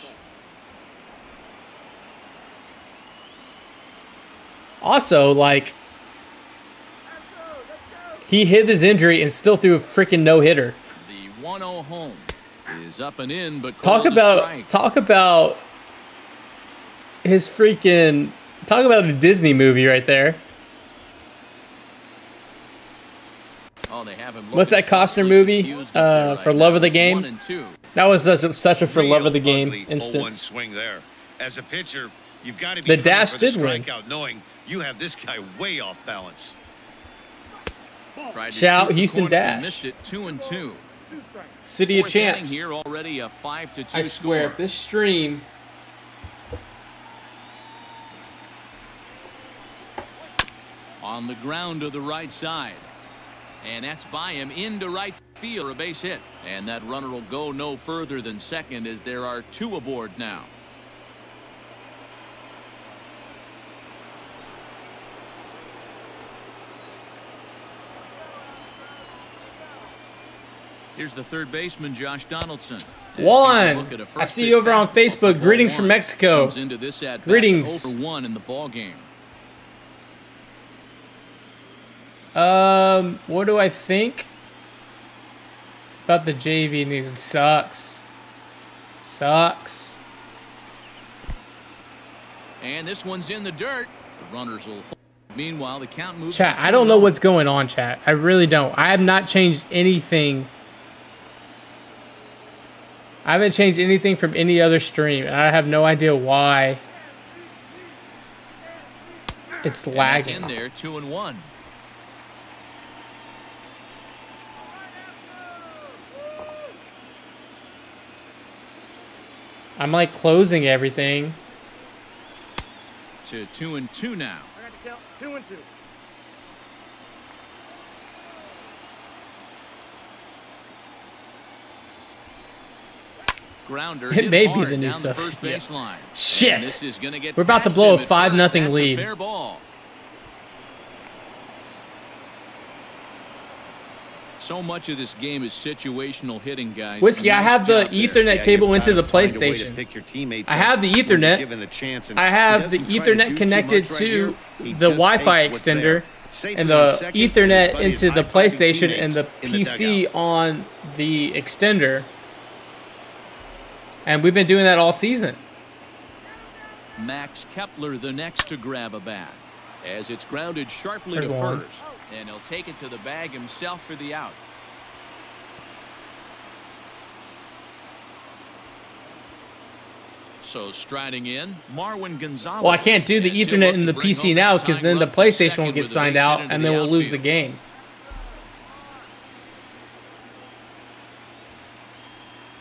A: Also, like, he hid his injury and still threw a freaking no-hitter.
B: The 1-0 home is up and in, but
A: Talk
B: called a strike.
A: about his freaking, talk about a Disney movie right there.
B: Oh, they have him
A: What's that
B: looking
A: Costner movie?
B: confused up there
A: For
B: right
A: Love
B: now.
A: of the
B: It's
A: Game?
B: 1-2.
A: That was such a for love of the game
D: Ugly 0-1
A: instance.
D: swing there. As a pitcher, you've got to be
A: The
D: hunting
A: dash
D: for the
A: did win.
D: strikeout, knowing you have this guy way off balance.
B: Tried to
A: Shout
B: shoot the
A: Houston
B: corner and
A: Dash.
B: missed it. 2-2.
A: City of
B: Fourth inning
A: Champs.
B: here, already a 5-2
A: I swear,
B: score.
A: if this stream
B: On the ground to the right side. And that's by him into right field, a base hit. And that runner will go no further than second as there are 2 aboard now. Here's the third baseman, Josh Donaldson. As
A: Juan,
B: he will look at a
A: I
B: first
A: see
B: pitch
A: you over on
B: fastball
A: Facebook.
B: for
A: Greetings
B: ball
A: from
B: one.
A: Mexico.
B: Comes into this at-bat
A: Greetings.
B: 0-1 in the ball game.
A: What do I think about the JV news? It sucks. Sucks.
B: And this one's in the dirt. The runners will hold. Meanwhile, the count moves.
A: Chat,
B: to
A: I don't know
B: 2-0.
A: what's going on, chat. I really don't. I have not changed anything. I haven't changed anything from any other stream, and I have no idea why it's
B: And that's
A: lagging.
B: in there, 2-1.
A: I'm like closing everything.
B: To 2-2 now.
C: I got the count. 2-2.
B: Grounder.
A: It
B: hit
A: may be
B: hard
A: the new
B: down
A: stuff,
B: The first
A: yeah.
B: baseline.
A: Shit.
B: And this is gonna get
A: We're about to
B: past
A: blow
B: him
A: a
B: at
A: 5-0
B: first. That's
A: lead.
B: A fair ball. So much of this game is situational hitting, guys.
A: Whiskey, I
B: Nice
A: have the
B: job there.
A: Ethernet
D: Yeah,
A: cable
D: you've
A: into the
D: gotta find a way to
A: PlayStation.
D: pick your teammates
A: I
D: up
A: have the
D: when you're
A: Ethernet.
D: given the chance, and
A: I
D: he
A: have the
D: doesn't try to
A: Ethernet
D: do too
A: connected
D: much right
A: to
D: here. He
A: the
D: just
A: Wi-Fi
D: takes what's there.
A: extender
D: Safe
A: and
D: on
A: the
D: second, and his
A: Ethernet
D: buddy is
A: into the
D: high-fiving
A: PlayStation and the
D: teammates in
A: PC
D: dugout.
A: on the extender. And we've been doing that all season.
B: Max Kepler the next to grab a bat. As it's grounded sharply
A: There's
B: to
A: one.
B: first. And he'll take it to the bag himself for the out. So striding in, Marwin Gonzalez.
A: Well, I can't do the
B: As he'll
A: Ethernet
B: look
A: in
B: to
A: the
B: bring
A: PC
B: home
A: now
B: that
A: because
B: tying
A: then the
B: run from
A: PlayStation
B: second
A: will get
B: with a
A: signed
B: base hit
A: out
B: into
A: and
B: the
A: then we'll lose the
B: outfield.
A: game.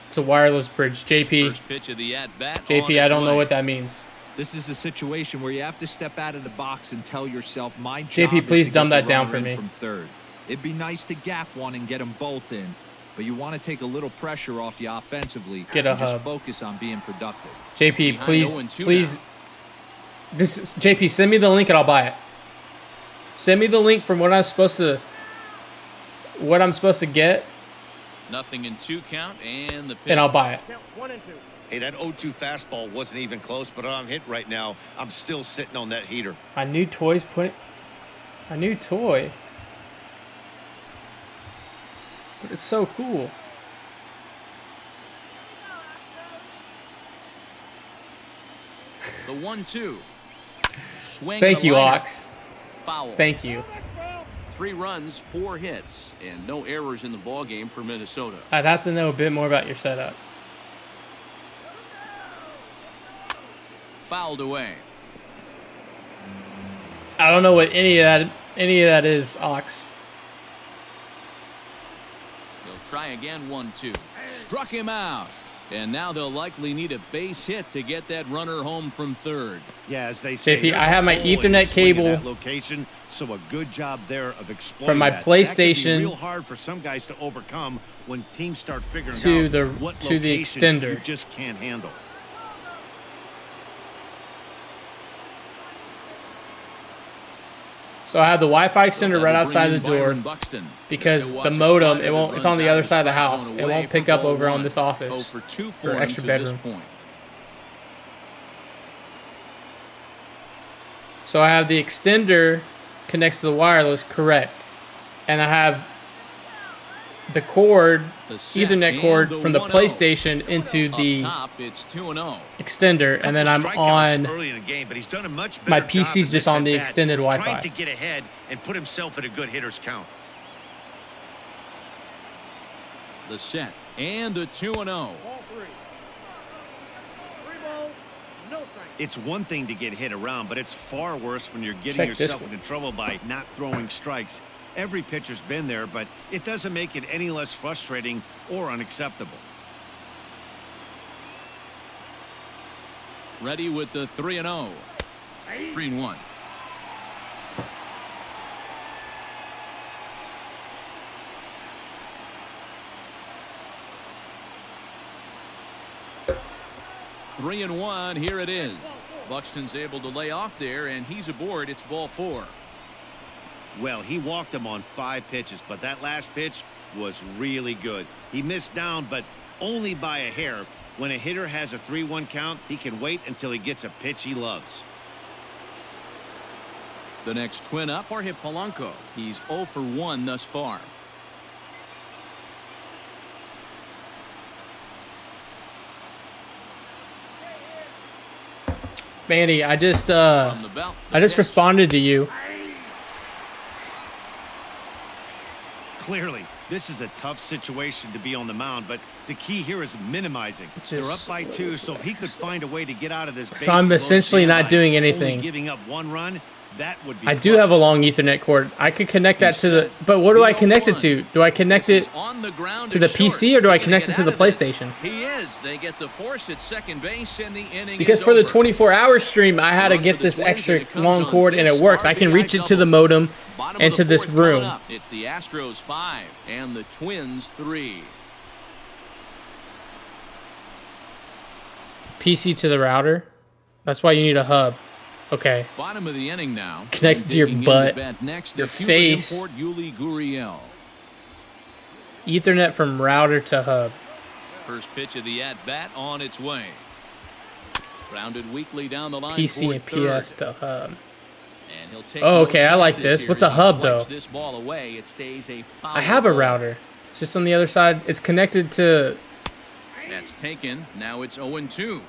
A: It's a wireless bridge. JP,
B: First pitch of the at-bat on
A: JP, I
B: its
A: don't know
B: way.
A: what that means.
E: This is a situation where you have to step out of the box and tell yourself, my
A: JP,
E: job is
A: please
E: to
A: dumb
E: get
A: that
E: the
A: down
E: runner
A: for
E: in
A: me.
E: From third. It'd be nice to gap one and get them both in, but you want to take a little pressure off you offensively.
A: Get a
E: and just
A: hub.
E: focus on being productive.
A: JP,
B: Behind
A: please,
B: 0-2
A: please. This is, JP, send me the link and I'll buy it. Send me the link from what I'm supposed to get,
B: Nothing in 2 count and the pitch.
A: and I'll buy it.
C: Count 1 and 2.
D: Hey, that 0-2 fastball wasn't even close, but I'm hit right now. I'm still sitting on that heater.
A: My new toy. But it's so cool.
B: The 1-2. Swing.
A: Thank
B: and a
A: you,
B: liner.
A: Ox.
B: Foul.
A: Thank you.
B: 3 runs, 4 hits, and no errors in the ball game for Minnesota.
A: I'd have to know a bit more about your setup.
B: Fouled away.
A: I don't know what any of that is, Ox.
B: They'll try again. 1-2. Struck him out. And now they'll likely need a base hit to get that runner home from third.
D: Yeah, as they say,
A: JP, I
D: there's
A: have
D: a
A: my
D: hole in the
A: Ethernet
D: swing of
A: cable
D: that location, so a good job there of exploiting
A: from my
D: that.
A: PlayStation
D: That can be real hard for some guys to overcome when teams start figuring
A: to
D: out
A: the-
D: what
A: to the
D: locations
A: extender.
D: you just can't handle.
A: So I have the Wi-Fi extender right
B: They'll
A: outside the
B: bring in
A: door
B: Byron Buxton.
A: because
B: They'll
A: the
B: watch a
A: modem,
B: slider
A: it won't.
B: that
A: It's on the
B: runs
A: other
B: out
A: side of the
B: strike
A: house.
B: zone
A: It
B: away
A: won't
B: for
A: pick up
B: ball
A: over on
B: 1.
A: this
B: 0
A: office
B: for 2 for
A: or
B: him
A: extra
B: to this
A: bedroom.
B: point.
A: So I have the extender connects to the wireless, correct, and I have the cord,
B: The set
A: Ethernet
B: and
A: cord
B: the
A: from the
B: 1-0.
A: PlayStation into
B: Up
A: the
B: top, it's 2-0.
A: extender, and then I'm
D: Couple strikeouts
A: on.
D: early in the game, but he's done a much
A: My
D: better job
A: PC's
D: in
A: just
D: this
A: on the
D: at-bat,
A: extended Wi-Fi.
D: trying to get ahead and put himself at a good hitter's count.
B: The set and the 2-0.
C: Ball 3. 3 balls, no strikes.
D: It's one thing to get hit around, but it's far worse when you're getting
A: Check this
D: yourself
A: one.
D: into trouble by not throwing strikes. Every pitcher's been there, but it doesn't make it any less frustrating or unacceptable.
B: Ready with the 3-0. 3-1. Three and 1. Here it is. Buxton's able to lay off there, and he's aboard. It's ball 4.
D: Well, he walked him on 5 pitches, but that last pitch was really good. He missed down, but only by a hair. When a hitter has a 3-1 count, he can wait until he gets a pitch he loves.
B: The next twin up are hit Polanco. He's 0 for 1 thus far.
A: Manny, I just
B: From the belt, the
A: I just
B: pitch.
A: responded to you.
D: Clearly, this is a tough situation to be on the mound, but the key here is minimizing. They're up by 2, so if he could find a way to get out of this.
A: So I'm essentially not doing anything.
D: Only giving up 1 run, that would be.
A: I do have a long Ethernet cord. I could connect that to the. But what do I connect it to? Do I connect it
B: On the ground
A: to the
B: is short.
A: PC or do
B: Is
A: I
B: he
A: connect
B: gonna
A: it to
B: get
A: the
B: out of this?
A: PlayStation?
B: He is. They get the force at second base, and the inning
A: Because
B: is
A: for the
B: over.
A: 24-hour stream, I had to
B: Run
A: get
B: for the
A: this
B: Twins,
A: extra
B: and it comes
A: long
B: on
A: cord, and it
B: this
A: works. I can
B: RBI
A: reach it to the
B: double.
A: modem
B: Bottom
A: and
B: of
A: to
B: the
A: this
B: fourth coming
A: room.
B: up. It's the Astros 5 and the Twins 3.
A: PC to the router. That's why you need a hub. Okay.
B: Bottom of the inning now.
A: Connect
B: And
A: to your
B: digging in
A: butt,
B: to bat next,
A: your
B: the Cuban
A: face.
B: import, Yuli Gurriel.
A: Ethernet from router to hub.
B: First pitch of the at-bat on its way. Grounded weakly down the line.
A: PC
B: toward
A: and
B: third.
A: PS to hub.
B: And he'll take
A: Oh,
B: no
A: okay, I like
B: chances
A: this.
B: here
A: What's
B: as
A: a
B: he
A: hub,
B: swipes
A: though?
B: This ball away. It stays a foul
A: I have a
B: ball.
A: router. It's just on the other side. It's connected to.
B: That's taken. Now it's 0-2.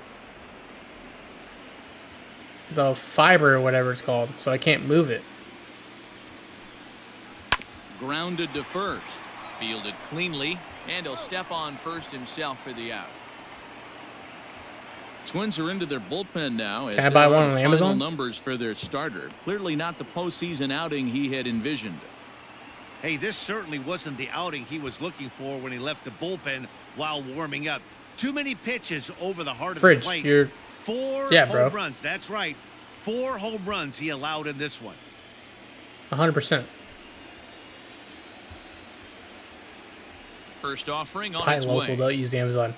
A: The fiber or whatever it's called, so I can't move it.
B: Grounded to first. Fielded cleanly. And he'll step on first himself for the out. Twins are into their bullpen now. As
A: Can I buy
B: there
A: one
B: are
A: on
B: final
A: Amazon?
B: numbers for their starter. Clearly not the postseason outing he had envisioned.
D: Hey, this certainly wasn't the outing he was looking for when he left the bullpen while warming up. Too many pitches over the heart of
A: Fridge,
D: the plate.
A: you're.
D: 4
A: Yeah,
D: home
A: bro.
D: runs. That's right. 4 home runs he allowed in this one.
A: 100%.
B: First offering on
A: Buy
B: its
A: local,
B: way.
A: don't use Amazon.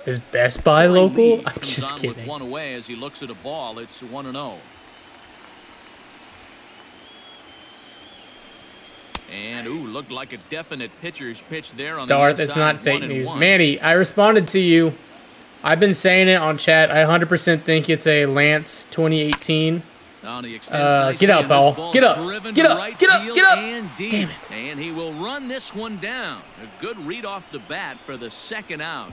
A: Is Best Buy
B: Early
A: local?
B: lead
A: I'm
B: comes
A: just
B: on
A: kidding.
B: With one away as he looks at a ball. It's 1-0. And ooh, looked like a definite pitcher's pitch there on
A: Darth,
B: the
A: it's
B: inside.
A: not fake news.
B: 1-1.
A: Manny, I responded to you. I've been saying it on chat. I 100% think it's a Lance 2018.
B: He extends nicely,
A: get up,
B: and this
A: Ball. Get up.
B: driven
A: Get
B: to
A: up.
B: right
A: Get up.
B: field
A: Get up.
B: and deep.
A: Damn it.
B: And he will run this one down. A good read off the bat for the second out.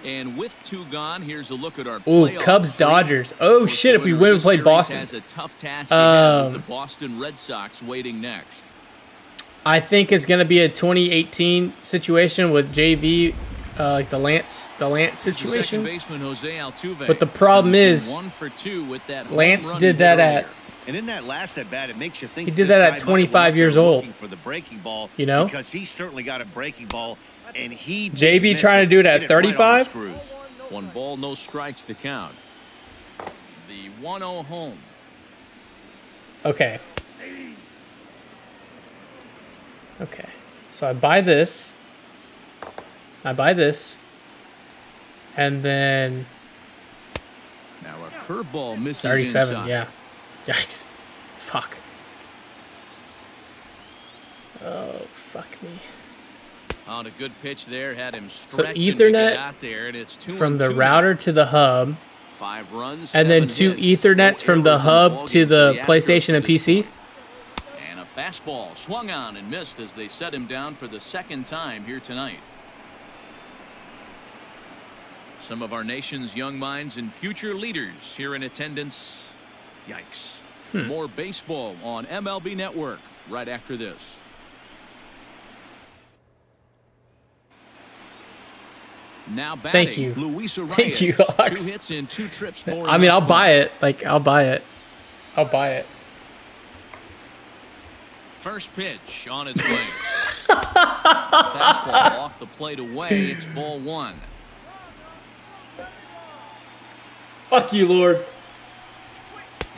B: And with 2 gone, here's a look at our
A: Ooh,
B: playoff
A: Cubs
B: three.
A: Dodgers. Oh
B: First
A: shit! If we
B: winner
A: win,
B: of
A: we
B: this
A: play
B: series
A: Boston.
B: has a tough task ahead with the Boston Red Sox waiting next.
A: I think it's gonna be a 2018 situation with JV, like the Lance
B: Second
A: situation.
B: baseman Jose Altuve.
A: But the problem is,
B: 1 for 2 with that home
A: Lance
B: run
A: did
B: he
A: that
B: hit
A: at.
B: earlier.
D: And in that last at bat, it makes you think
A: He did
D: this
A: that
D: guy
A: at
D: might have
A: 25
D: went up
A: years
D: there
A: old.
D: looking for the breaking ball,
A: You know?
D: because he certainly got a breaking ball, and he
A: JV
D: didn't miss
A: trying to do it
D: Hit
A: at
D: right on the
A: 35?
D: screws.
B: 1 ball, no strikes to count. The 1-0 home.
A: Okay. Okay. So I buy this. And then
B: Now a curveball misses
A: 37.
B: inside.
A: Yeah. Yikes. Fuck. Oh, fuck me.
B: On a good pitch there, had him
A: So
B: stretching to
A: Ethernet
B: get out there, and it's 2
A: from
B: and
A: the
B: 2
A: router to the hub,
B: now. 5 runs,
A: and then
B: 7
A: 2
B: hits.
A: Ethernets
B: No
A: from the
B: errors in
A: hub
B: ballgame
A: to
B: for
A: the
B: Astros
A: PlayStation and
B: to this
A: PC.
B: point. And a fastball swung on and missed as they set him down for the second time here tonight. Some of our nation's young minds and future leaders here in attendance. Yikes. More baseball on MLB Network right after this. Now batting,
A: Thank you.
B: Luis Arias.
A: Thank you, Alex.
B: 2 hits and 2 trips for
A: I mean, I'll buy it. Like, I'll buy it. I'll buy it.
B: First pitch on its way. Fastball off the plate away. It's ball 1.
A: Fuck you, Lord.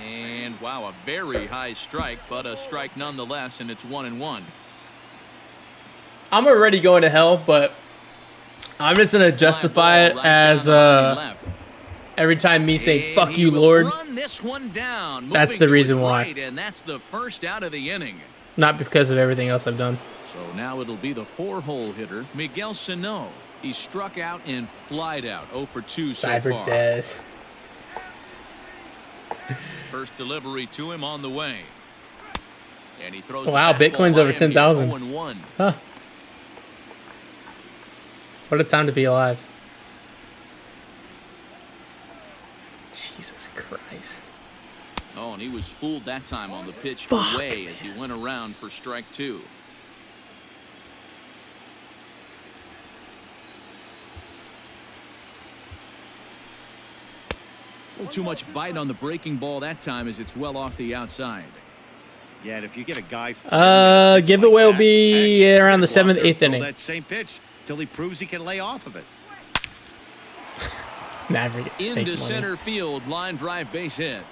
B: And wow, a very high strike, but a strike nonetheless, and it's 1-1.
A: I'm already going to hell, but I'm just gonna justify it as every time me saying "fuck you, Lord."
B: Run this one down.
A: That's
B: Moving
A: the
B: to
A: reason
B: his
A: why.
B: right, and that's the first out of the inning.
A: Not because of everything else I've done.
B: So now it'll be the 4-hole hitter, Miguel Sano. He struck out and flied out, 0 for 2 so
A: Cyber
B: far.
A: Dez.
B: First delivery to him on the way. And he throws
A: Wow,
B: the fastball
A: Bitcoin's
B: by
A: over
B: him,
A: 10,000.
B: 0-1.
A: Huh. What a time to be alive. Jesus Christ.
B: Oh, and he was fooled that time on the pitch
A: Fuck,
B: away as he went around for strike 2. A little too much bite on the breaking ball that time as it's well off the outside.
D: Yeah, and if you get a guy,
A: Giveaway will be around the 7th, 8th inning.
D: That same pitch till he proves he can lay off of it.
A: Maverick gets fake
B: Into
A: money.
B: center field, line drive base hit.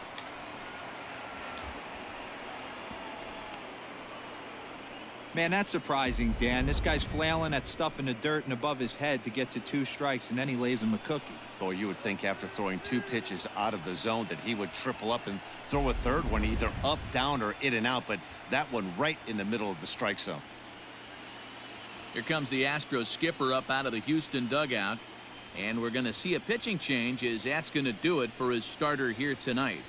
E: Man, that's surprising, Dan. This guy's flailing at stuff in the dirt and above his head to get to 2 strikes, and then he lays him a cookie.
D: Boy, you would think after throwing 2 pitches out of the zone that he would triple up and throw a third one either up, down, or in and out, but that one right in the middle of the strike zone.
B: Here comes the Astros skipper up out of the Houston dugout. And we're going to see a pitching change as that's going to do it for his starter here tonight.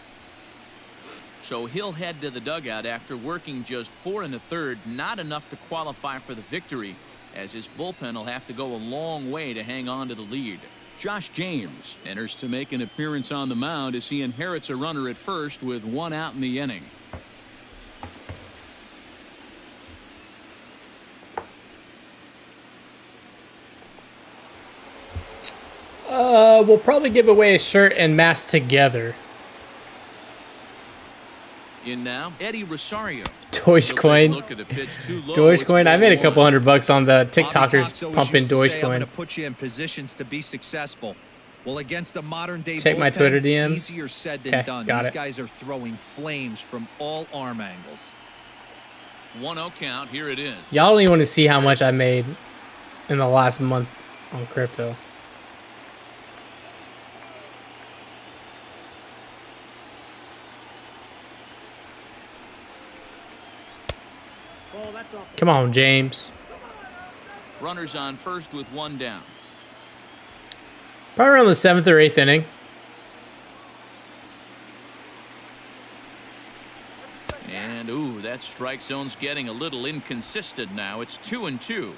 B: So he'll head to the dugout after working just 4 1/3, not enough to qualify for the victory, as his bullpen will have to go a long way to hang on to the lead. Josh James enters to make an appearance on the mound as he inherits a runner at first with 1 out in the inning.
A: We'll probably give away a shirt and mask together.
B: In now, Eddie Rosario.
A: Dogecoin. Dogecoin. I made a couple $100 on the TikTokers pumping
E: I'm
A: Dogecoin.
E: going to put you in positions to be successful. Well, against the modern day
A: Check my
E: bullpen,
A: Twitter DMs.
E: easier said than
A: Okay,
E: done.
A: got
E: These
A: it.
E: guys are throwing flames from all arm angles.
B: 1-0 count. Here it is.
A: Y'all don't even want to see how much I made in the last month on crypto. Come on, James.
B: Runners on first with 1 down.
A: Probably around the 7th or 8th inning.
B: And, ooh, that strike zone's getting a little inconsistent now. It's 2-2.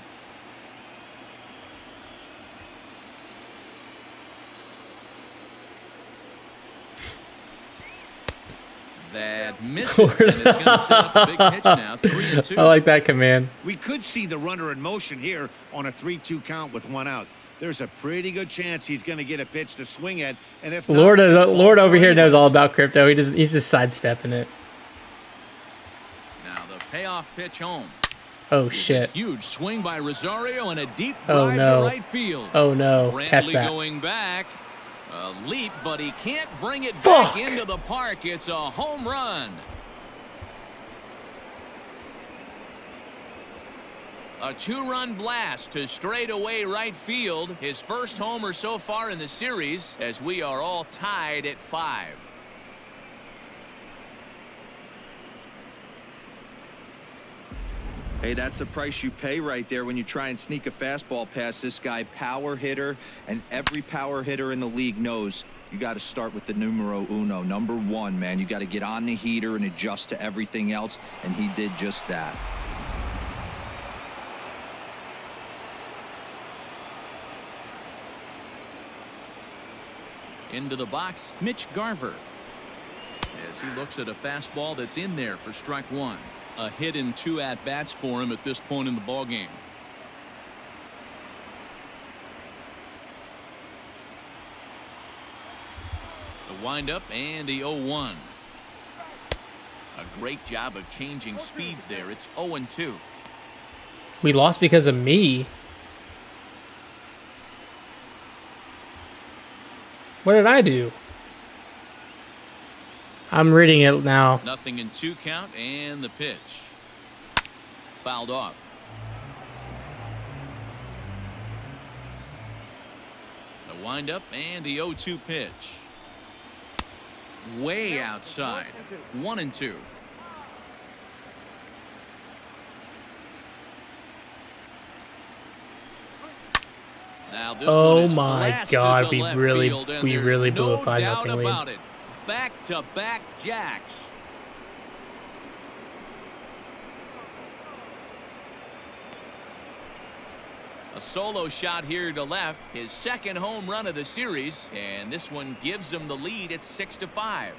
B: That misses, and it's going to set up a big pitch now. 3-2.
A: I like that command.
D: We could see the runner in motion here on a 3-2 count with 1 out. There's a pretty good chance he's going to get a pitch to swing at, and if not,
A: Lord over here knows all
D: anyways.
A: about crypto. He's just sidestepping it.
B: Now the payoff pitch home.
A: Oh shit.
B: Huge swing by Rosario and a deep
A: Oh,
B: drive
A: no.
B: to right field.
A: Oh no. Catch
B: Brantley
A: that.
B: going back. A leap, but he can't bring it
A: Fuck.
B: back into the park. It's a home run. A 2-run blast to straightaway right field. His first homer so far in the series, as we are all tied at 5.
E: Hey, that's the price you pay right there when you try and sneak a fastball past this guy. Power hitter, and every power hitter in the league knows you got to start with the numero uno, number 1, man. You got to get on the heater and adjust to everything else, and he did just that.
B: Into the box, Mitch Garver. As he looks at a fastball that's in there for strike 1. A hit and 2 at-bats for him at this point in the ballgame. The windup and the 0-1. A great job of changing speeds there. It's 0-2.
A: We lost because of me. What did I do? I'm reading it now.
B: Nothing in 2 count, and the pitch. Fouled off. The windup and the 0-2 pitch. Way outside. 1-2. Now this one
A: Oh
B: is
A: my
B: blasted
A: God,
B: to
A: we
B: left
A: really-
B: field, and
A: we
B: there's
A: really blew a
B: no
A: 5-0
B: doubt
A: lead.
B: about it. Back-to-back jacks. A solo shot here to left, his second home run of the series, and this one gives him the lead at 6-5.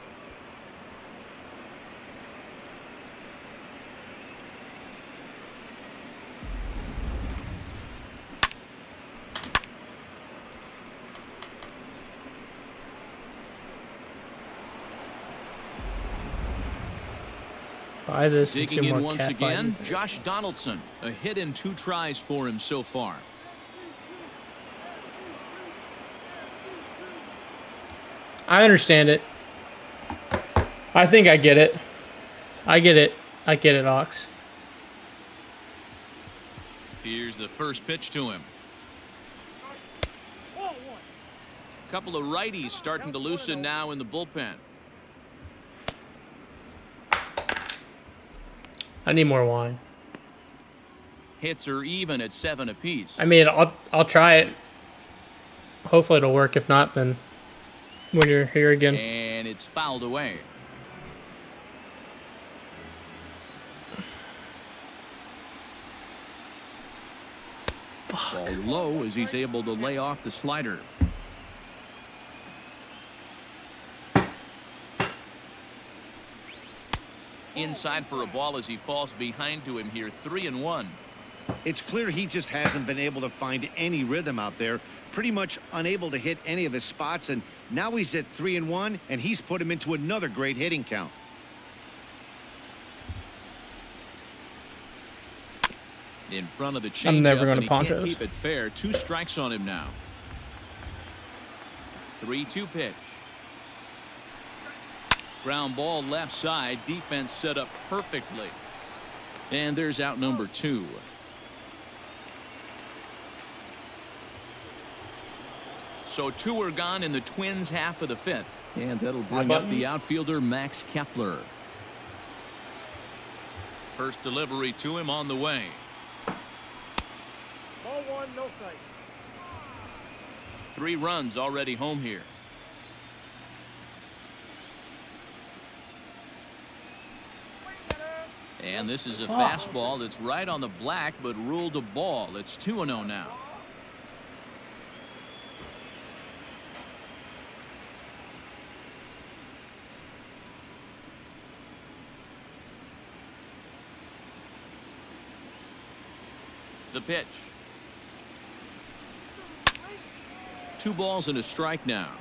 A: Buy this and
B: Digging
A: 2
B: in
A: more
B: once
A: cat
B: again,
A: fighting.
B: Josh Donaldson. A hit and 2 tries for him so far.
A: I understand it. I think I get it. I get it. I get it, Ox.
B: Here's the first pitch to him. Couple of righties starting to loosen now in the bullpen.
A: I need more wine.
B: Hits are even at 7 apiece.
A: I mean, I'll try it. Hopefully it'll work. If not, then when you're here again.
B: And it's fouled away. Ball low as he's able to lay off the slider. Inside for a ball as he falls behind to him here. 3-1.
D: It's clear he just hasn't been able to find any rhythm out there. Pretty much unable to hit any of his spots, and now he's at 3-1, and he's put him into another great hitting count.
B: In front of the changeup,
A: I'm never gonna
B: and he can't
A: Ponchos.
B: keep it fair. 2 strikes on him now. 3-2 pitch. Ground ball left side. Defense set up perfectly. And there's out number 2. So 2 are gone in the Twins' half of the 5th. And that'll bring up the outfielder Max Kepler. First delivery to him on the way.
C: Ball 1, no strike.
B: 3 runs already home here. And this is a fastball that's right on the black, but ruled a ball. It's 2-0 now. The pitch. 2 balls and a strike now.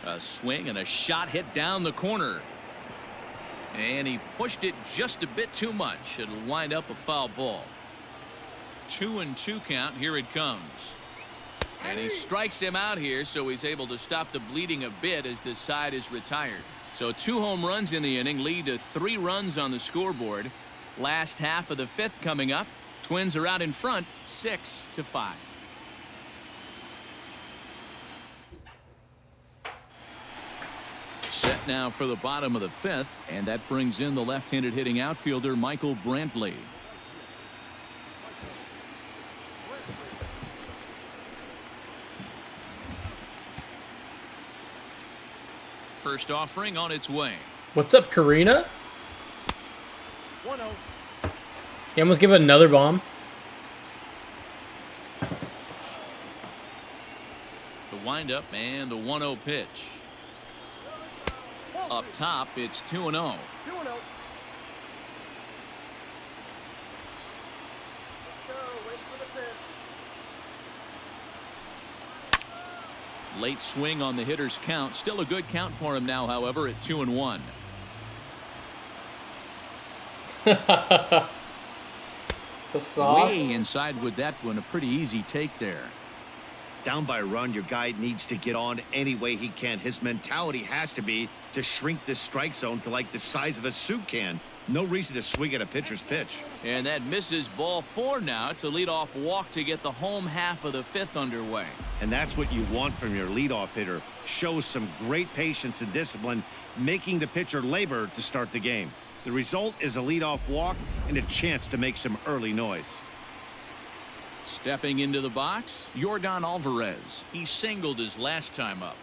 B: A swing and a shot hit down the corner. And he pushed it just a bit too much. It'll wind up a foul ball. 2-2 count. Here it comes. And he strikes him out here, so he's able to stop the bleeding a bit as this side is retired. So 2 home runs in the inning lead to 3 runs on the scoreboard. Last half of the 5th coming up. Twins are out in front 6-5. Set now for the bottom of the 5th, and that brings in the left-handed hitting outfielder Michael Brantley. First offering on its way.
A: What's up, Karina?
C: 1-0.
A: He almost gave it another bomb.
B: The windup and the 1-0 pitch. Up top, it's 2-0.
C: 2-0.
B: Late swing on the hitter's count. Still a good count for him now, however, at 2-1.
A: The sauce.
B: Way inside with that one. A pretty easy take there.
D: Down by a run, your guy needs to get on any way he can. His mentality has to be to shrink this strike zone to like the size of a soup can. No reason to swing at a pitcher's pitch.
B: And that misses ball 4 now. It's a leadoff walk to get the home half of the 5th underway.
D: And that's what you want from your leadoff hitter. Shows some great patience and discipline, making the pitcher labor to start the game. The result is a leadoff walk and a chance to make some early noise.
B: Stepping into the box, Yordan Alvarez. He singled his last time up.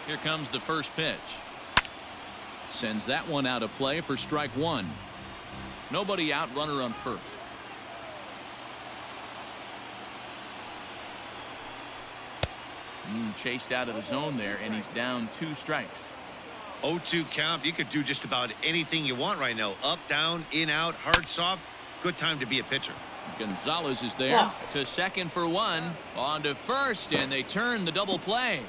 B: Here comes the first pitch. Sends that one out of play for strike 1. Nobody out, runner on first. Chased out of the zone there, and he's down 2 strikes.
D: 0-2 count. You could do just about anything you want right now. Up, down, in, out, hard, soft. Good time to be a pitcher.
B: Gonzalez is there to second for 1. On to first, and they turn the double play.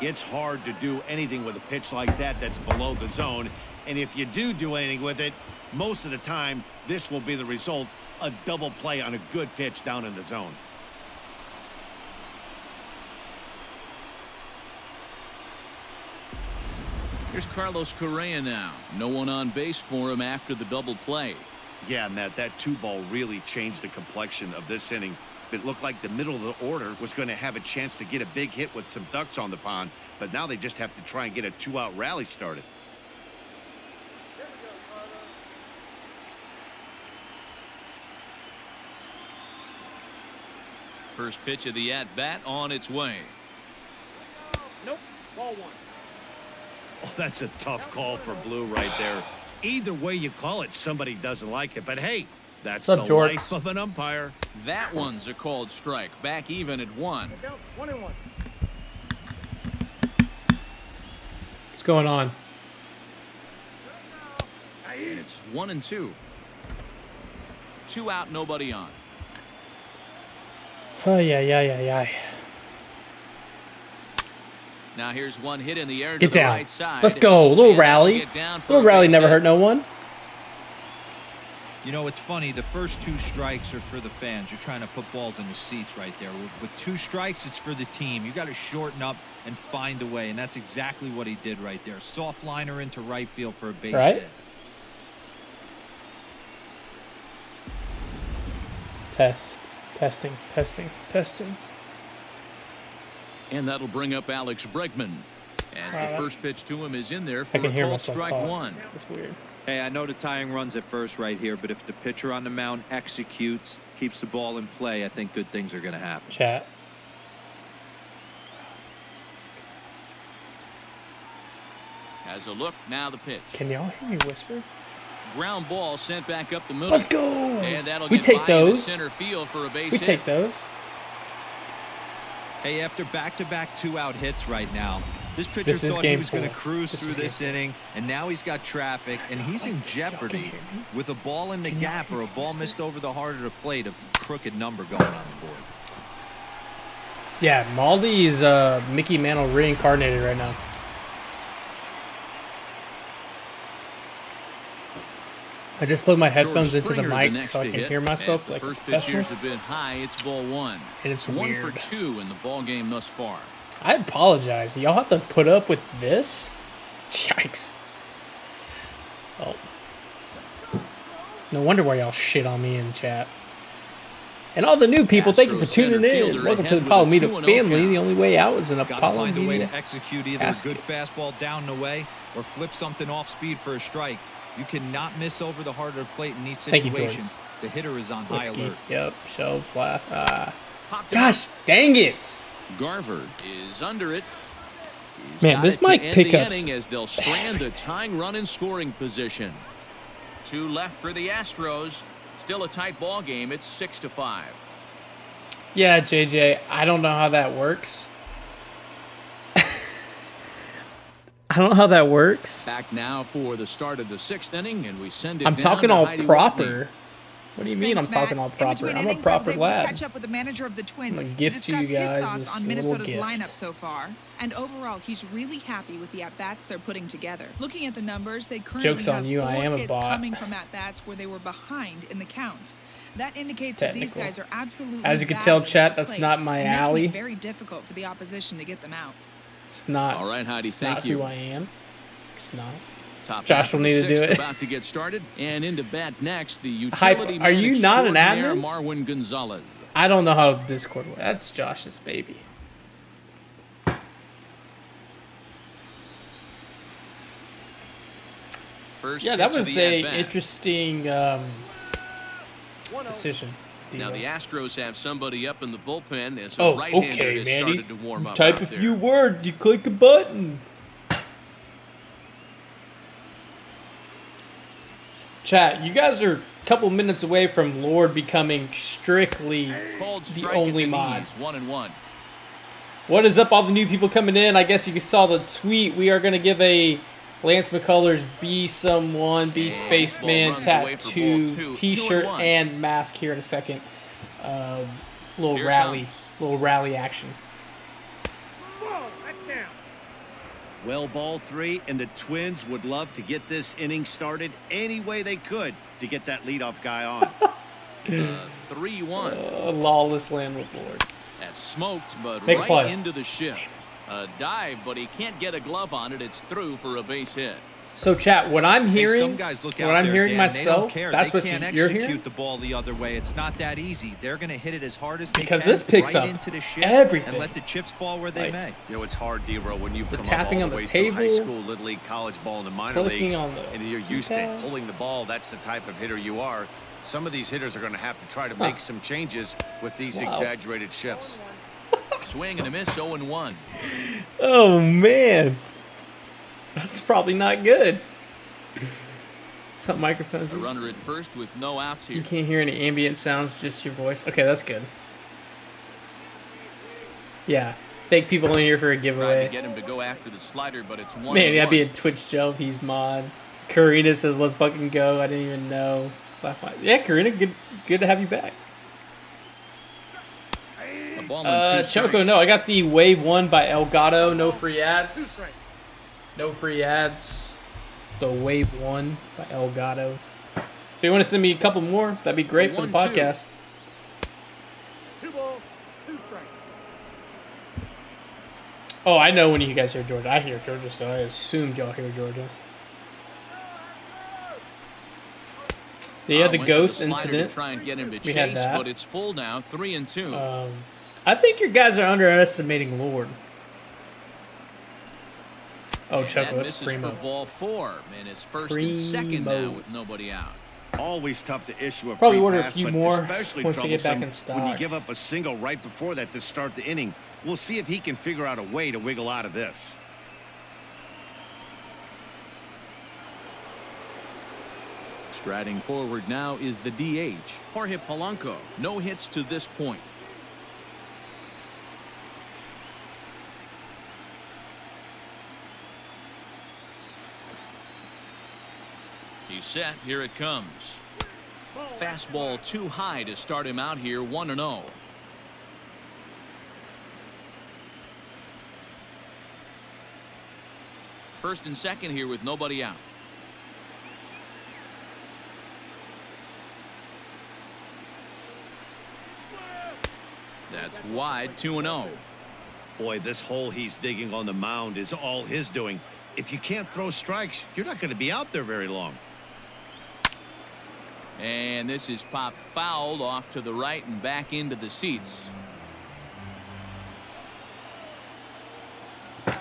D: It's hard to do anything with a pitch like that that's below the zone. And if you do anything with it, most of the time, this will be the result. A double play on a good pitch down in the zone.
B: Here's Carlos Correa now. No one on base for him after the double play.
D: Yeah, Matt, that 2-ball really changed the complexion of this inning. It looked like the middle of the order was going to have a chance to get a big hit with some ducks on the pond, but now they just have to try and get a 2-out rally started.
B: First pitch of the at-bat on its way.
C: Nope. Ball 1.
D: Oh, that's a tough call for Blue right there. Either way you call it, somebody doesn't like it. But hey, that's the life of an umpire.
B: That one's a called strike. Back even at 1.
C: 1-1.
A: What's going on?
B: And it's 1-2. 2 out, nobody on.
A: Oh, yeah.
B: Now here's one hit in the air to
A: Get
B: the
A: down.
B: right side.
A: Let's go. A little
B: And that'll
A: rally.
B: get down for
A: Little
B: a
A: rally
B: base
A: never
B: hit.
A: hurt no one.
E: You know, it's funny. The first 2 strikes are for the fans. You're trying to put balls in the seats right there. With 2 strikes, it's for the team. You got to shorten up and find a way, and that's exactly what he did right there. Soft liner into right field for a base
A: Right.
E: hit.
A: Testing.
B: And that'll bring up Alex Bregman. As the first pitch to him is in there for
A: I can
B: a
A: hear
B: called
A: myself
B: strike
A: talk.
B: 1.
A: That's weird.
E: Hey, I know the tying runs at first right here, but if the pitcher on the mound executes, keeps the ball in play, I think good things are going to happen.
A: Chat.
B: As a look, now the pitch.
A: Can y'all hear me whisper?
B: Ground ball sent back up the middle.
A: Let's go.
B: And that'll
A: We
B: get
A: take
B: by into
A: those.
B: center field for a base
A: We
B: hit.
A: take those.
E: Hey, after back-to-back 2-out hits right now, this pitcher
A: This is
E: thought he
A: game
E: was going to
A: 4.
E: cruise
A: This
E: through
A: is
E: this
A: game
E: inning, and now he's got traffic, and he's in
A: this. Y'all can
E: jeopardy
A: hear me?
E: with a ball in the
A: Can y'all
E: gap
A: hear
E: or a
A: me
E: ball
A: whisper?
E: missed over the heart of the plate, a crooked number going on the board.
A: Yeah, Maldi is Mickey Mantle reincarnated right now. I just plugged my headphones
B: George
A: into the
B: Springer,
A: mic
B: next
A: so I
B: to
A: can
B: hit.
A: hear myself
B: As the
A: like a
B: first pitch
A: professional.
B: years have been high. It's ball 1.
A: And it's
B: 1
A: weird.
B: for 2 in the ball game thus far.
A: I apologize. Y'all have to put up with this? Yikes. Oh. No wonder why y'all shit on me in chat. And all the new people, thank you for
B: Astros
A: tuning
B: center
A: in.
B: fielder
A: Welcome to the
B: ahead with a
A: Palomino
B: 2-0
A: family.
B: count.
A: The only way out is an
E: Got to find a way
A: Palomino.
E: to execute either a
A: basket.
E: good fastball down the way or flip something off speed for a strike. You cannot miss over the heart of the plate in these
A: Thank you,
E: situations.
A: Jordan.
E: The hitter is on high
A: Whiskey.
E: alert.
A: Yep. Shelves laugh.
B: Popped him
A: Gosh, dang it.
B: Garver is under it. He's
A: Man,
B: got
A: this
B: it to
A: mic
B: end the
A: pickups
B: inning as they'll strand the tying run in scoring position. 2 left for the Astros. Still a tight ball game. It's 6-5.
A: Yeah, JJ, I don't know how that works. I don't know how that works.
B: Back now for the start of the 6th inning, and we send it
A: I'm
B: down
A: talking
B: to
A: all
B: Heidi Whitney.
A: proper. What do you mean
F: Thanks,
A: I'm talking
F: Matt.
A: all
F: In
A: proper?
F: between
A: I'm a
F: innings, I was
A: proper
F: able to
A: lad.
F: catch up with the manager of the Twins
A: I'm gonna
F: to
A: gift you
F: discuss his
A: guys
F: thoughts
A: this
F: on
A: little
F: Minnesota's
A: gift.
F: lineup so far. And overall, he's really happy with the at-bats they're putting together. Looking at the numbers, they currently
A: Joke's on
F: have
A: you,
F: 4
A: I am a
F: hits
A: bot.
F: coming from at-bats where they were behind in the count. That indicates
A: It's
F: that these
A: technical.
F: guys are absolutely
A: As you can tell,
F: battling
A: chat,
F: at the
A: that's
F: plate
A: not my
F: and making
A: alley.
F: it very difficult for the opposition to get them out.
A: It's not.
B: All right, Heidi,
A: It's
B: thank
A: not
B: you.
A: who I am. It's not.
B: Top
A: Josh
B: half
A: will
B: of the
A: need to do
B: 6th
A: it.
B: about to get started, and into bat next, the
A: Hype,
B: utility
A: are
B: man
A: you not an
B: extraordinaire,
A: admin?
B: Marwin Gonzalez.
A: I don't know how Discord works. That's Josh's baby.
B: First
A: Yeah, that
B: pitch of
A: was
B: the
A: a
B: at-bat.
A: interesting decision.
B: Now the Astros have somebody up in the bullpen as a
A: Oh,
B: right-hander
A: okay,
B: has
A: Manny.
B: started to warm up
A: Type
B: out
A: a
B: there.
A: few words. You click a button. Chat, you guys are a couple minutes away from Lord becoming strictly
B: Called
A: the
B: strike
A: only
B: at the
A: mod.
B: knees, 1-1.
A: What is up, all the new people coming in? I guess you saw the tweet. We are going to give a Lance McCullers Be Someone, Be
B: And
A: Spaceman
B: ball runs away for
A: tattoo,
B: ball 2,
A: t-shirt,
B: 2-1.
A: and mask here in a second. Little
B: Here it
A: rally,
B: comes.
A: little rally action.
D: Well, ball 3, and the Twins would love to get this inning started any way they could to get that leadoff guy on.
B: 3-1.
A: Lawless land with Lord.
B: That's smoked, but
A: Make a
B: right
A: play.
B: into the shift. A dive, but he can't get a glove on it. It's through for a base hit.
A: So, chat, what I'm
E: Hey,
A: hearing,
E: some guys look out
A: what I'm
E: there,
A: hearing
E: Dan,
A: myself,
E: they don't care.
A: that's
E: they
A: what
E: can't
A: you're
E: execute
A: hearing?
E: the ball the other way. It's not that easy. They're going to hit it as hard as they
A: Because
E: can.
A: this picks
E: right
A: up
E: into the shift
A: everything.
E: and let the chips fall where they
A: Like,
E: may.
D: You know, it's hard, D-Row, when you've
A: The
D: come
A: tapping
D: up
A: on
D: all the
A: the
D: way through high
A: table,
D: school, Little League, college ball, and the minor
A: clicking
D: leagues,
A: on the
D: and you're used to
A: keypad.
D: pulling the ball. That's the type of hitter you are. Some of these hitters are going to have to try to make some changes with these
A: Wow.
D: exaggerated shifts.
B: Swing and a miss, 0-1.
A: Oh, man. That's probably not good. What's up, microphones?
B: A runner at first with no outs
A: You
B: here.
A: can't hear any ambient sounds, just your voice. Okay, that's good. Yeah, fake people in here for a
B: Trying to
A: giveaway.
B: get him to go after the slider, but it's 1-1.
A: Man, that'd be a Twitch joke. He's mod. Karina says, "Let's fucking go." I didn't even know. Yeah, Karina, good to have you back.
B: A Ball and 2
A: Choco,
B: strikes.
A: no, I got the Wave 1 by Elgato. No free ads. No free ads. The Wave 1 by Elgato. If you want to send me a couple more, that'd be great for the
B: 1-2.
A: podcast.
C: 2 balls, 2 strikes.
A: Oh, I know when you guys hear Georgia. I hear Georgia, so I assumed y'all hear Georgia. They had the
B: Went to
A: ghost
B: slider to
A: incident.
B: try and get him to
A: We had
B: chase,
A: that.
B: but it's full now, 3-2.
A: I think your guys are underestimating Lord. Oh,
B: And
A: Choco,
B: that
A: it's
B: misses
A: primo.
B: for ball 4, and it's first and second now
A: Primo.
B: with nobody out.
D: Always tough to issue a
A: Probably
D: free
A: order a
D: pass,
A: few
D: but
A: more
D: especially
A: once they get back
D: troublesome
A: in stock.
D: when you give up a single right before that to start the inning. We'll see if he can figure out a way to wiggle out of this.
B: Striding forward now is the DH, Jorge Polanco. No hits to this point. He's set. Here it comes. Fastball too high to start him out here, 1-0. First and second here with nobody out. That's wide, 2-0.
D: Boy, this hole he's digging on the mound is all his doing. If you can't throw strikes, you're not going to be out there very long.
B: And this is popped fouled off to the right and back into the seats.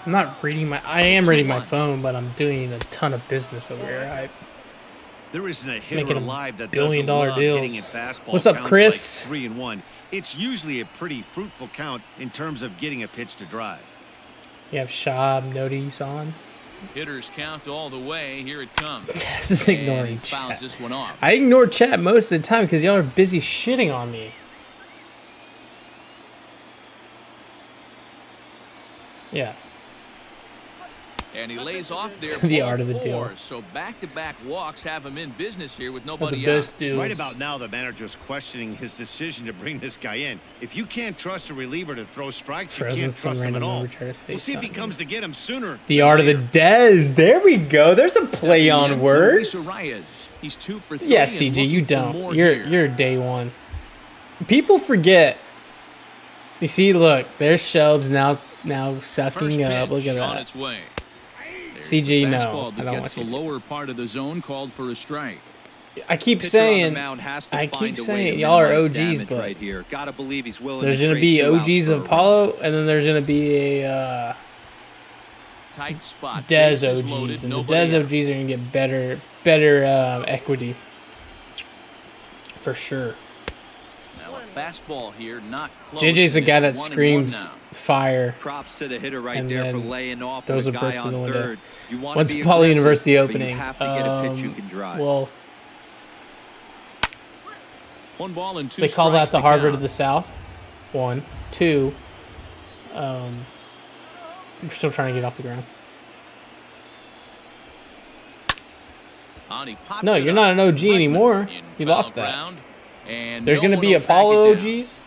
A: I'm not reading my. I am reading my
B: 2-1.
A: phone, but I'm doing a ton of business over here.
D: There isn't a hitter
A: Making
D: alive that
A: $1 billion
D: doesn't love
A: deals.
D: hitting in fastball.
A: What's up,
D: counts
A: Chris?
D: Like 3-1. It's usually a pretty fruitful count in terms of getting a pitch to drive.
A: You have Shab notice on.
B: Hitters count all the way. Here it comes.
A: Just
B: And he
A: ignoring
B: fouls
A: chat.
B: this one off.
A: I ignore chat most of the time because y'all are busy shitting on me. Yeah.
B: And he lays off there.
A: The
B: ball
A: art of the
B: 4.
A: deal.
B: So back-to-back walks have him in business here with
A: One of
B: nobody
A: the
B: out.
A: best deals.
D: Right about now, the manager's questioning his decision to bring this guy in. If you can't trust a reliever to throw strikes, you
A: Frozen
D: can't
A: some
D: trust him at
A: random
D: all.
A: number, try to
D: We'll
A: face
D: see if he
A: on
D: comes to get him sooner.
A: The
D: than
A: art of the
D: later.
A: Dez. There we go. There's a play on
B: And
A: words.
B: Luis Arias. He's 2 for 3.
A: Yeah,
B: and
A: CG,
B: looking
A: you
B: for
A: don't.
B: more
A: You're
B: here.
A: day one. People forget. You see, look, there's Shelbs now
B: First
A: sucking up. Look
B: pitch
A: at
B: on
A: that.
B: its way. There's
A: CG,
B: the
A: no.
B: fastball that
A: I don't
B: gets
A: want
B: the
A: you to.
B: lower part of the zone called for a strike.
A: I keep
E: Pitcher on the
A: saying,
E: mound has to
A: I
E: find
A: keep
E: a way
A: saying,
E: to
A: y'all are
E: minimize
A: OGs,
E: damage
A: but
E: right here. Gotta believe he's willing
A: there's
E: to
A: gonna
E: trade
A: be
E: 2 outs
A: OGs
E: for
A: of
E: a run.
A: Apollo, and then there's gonna be a
B: Tight spot.
A: Dez
B: Bases loaded,
A: OGs, and the
B: nobody
A: Dez
B: out.
A: OGs are gonna get better equity for sure.
B: Now a fastball here, not close.
A: JJ's the
B: and
A: guy
B: it's
A: that
B: 1-1
A: screams
B: now.
A: fire.
E: Props to the hitter right
A: And
E: there for
A: then
E: laying off
A: throws
E: with
A: a
E: a guy
A: brick through the
E: on
A: window.
E: third. You want
A: Once
E: to be
A: Apollo
E: aggressive,
A: University
E: but
A: opening,
E: you have to get a pitch you can drive.
A: well,
B: 1 ball and 2
A: they call that
B: strikes
A: the
B: to
A: Harvard
B: count.
A: of the South. 1, 2. We're still trying to get off the ground.
B: On, he pops
A: No,
B: it
A: you're
B: up.
A: not an OG
B: Bregman
A: anymore.
B: in
A: You
B: foul
A: lost that.
B: ground, and
A: There's
B: no
A: going to
B: one
A: be
B: will track
A: Apollo
B: it down.
A: OGs,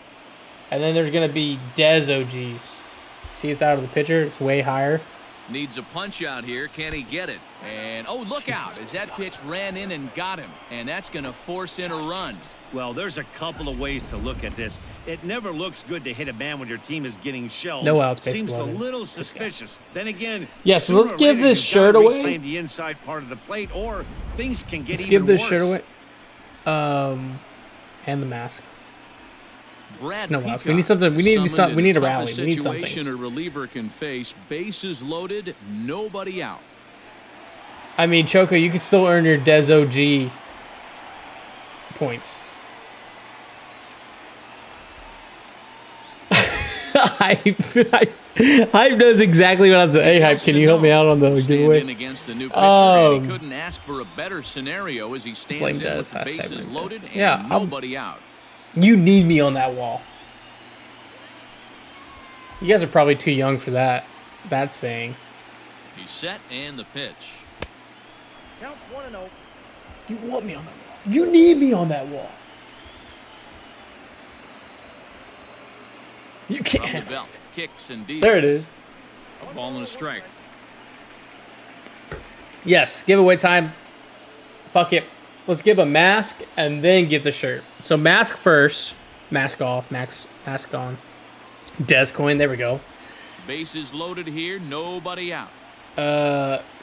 A: and then there's going to be Dez OGs. See, it's out of the pitcher. It's way higher.
B: Needs a punch out here. Can he get it? And oh, look out as that pitch ran in and got him. And that's going to force in a run.
D: Well, there's a couple of ways to look at this. It never looks good to hit a man when your team is getting shelled.
A: No outs, bases
D: Seems a
A: loaded.
D: little
A: This guy.
D: suspicious. Then again,
A: Yeah, so
D: sooner
A: let's
D: or
A: give
D: later,
A: this
D: you've
A: shirt
D: gotta
A: away.
D: reclaim the inside part of the plate, or things can get
A: Let's
D: even
A: give this
D: worse.
A: shirt away. And the mask.
B: Brad
A: No outs.
B: Peacock
A: We need something. We need
B: summoned
A: something. We
B: in
A: need a
B: the
A: rally.
B: toughest
A: We need something.
B: situation a reliever can face. Bases loaded, nobody out.
A: I mean, Choco, you can still earn your Dez OG points. Hype knows exactly what I'm saying. Hey, Hype, can you help me out on the
B: Stand in
A: giveaway?
B: against the new pitcher, and he
A: Um,
B: couldn't ask for a better scenario as he
A: Blame
B: stands in
A: Dez,
B: with the
A: hashtag
B: bases
A: blame
B: loaded
A: Dez.
B: and
A: Yeah, I'll-
B: nobody out.
A: You need me on that wall. You guys are probably too young for that. That's saying.
B: He's set and the pitch.
C: Count 1-0.
A: You want me on that wall. You need me on that wall. You
B: From the
A: can't.
B: belt, kicks and deals.
A: There it is.
B: A ball and a strike.
A: Yes, giveaway time. Fuck it. Let's give a mask and then give the shirt. So mask first. Mask off. Mask on. Des coin. There we go.
B: Bases loaded here. Nobody out.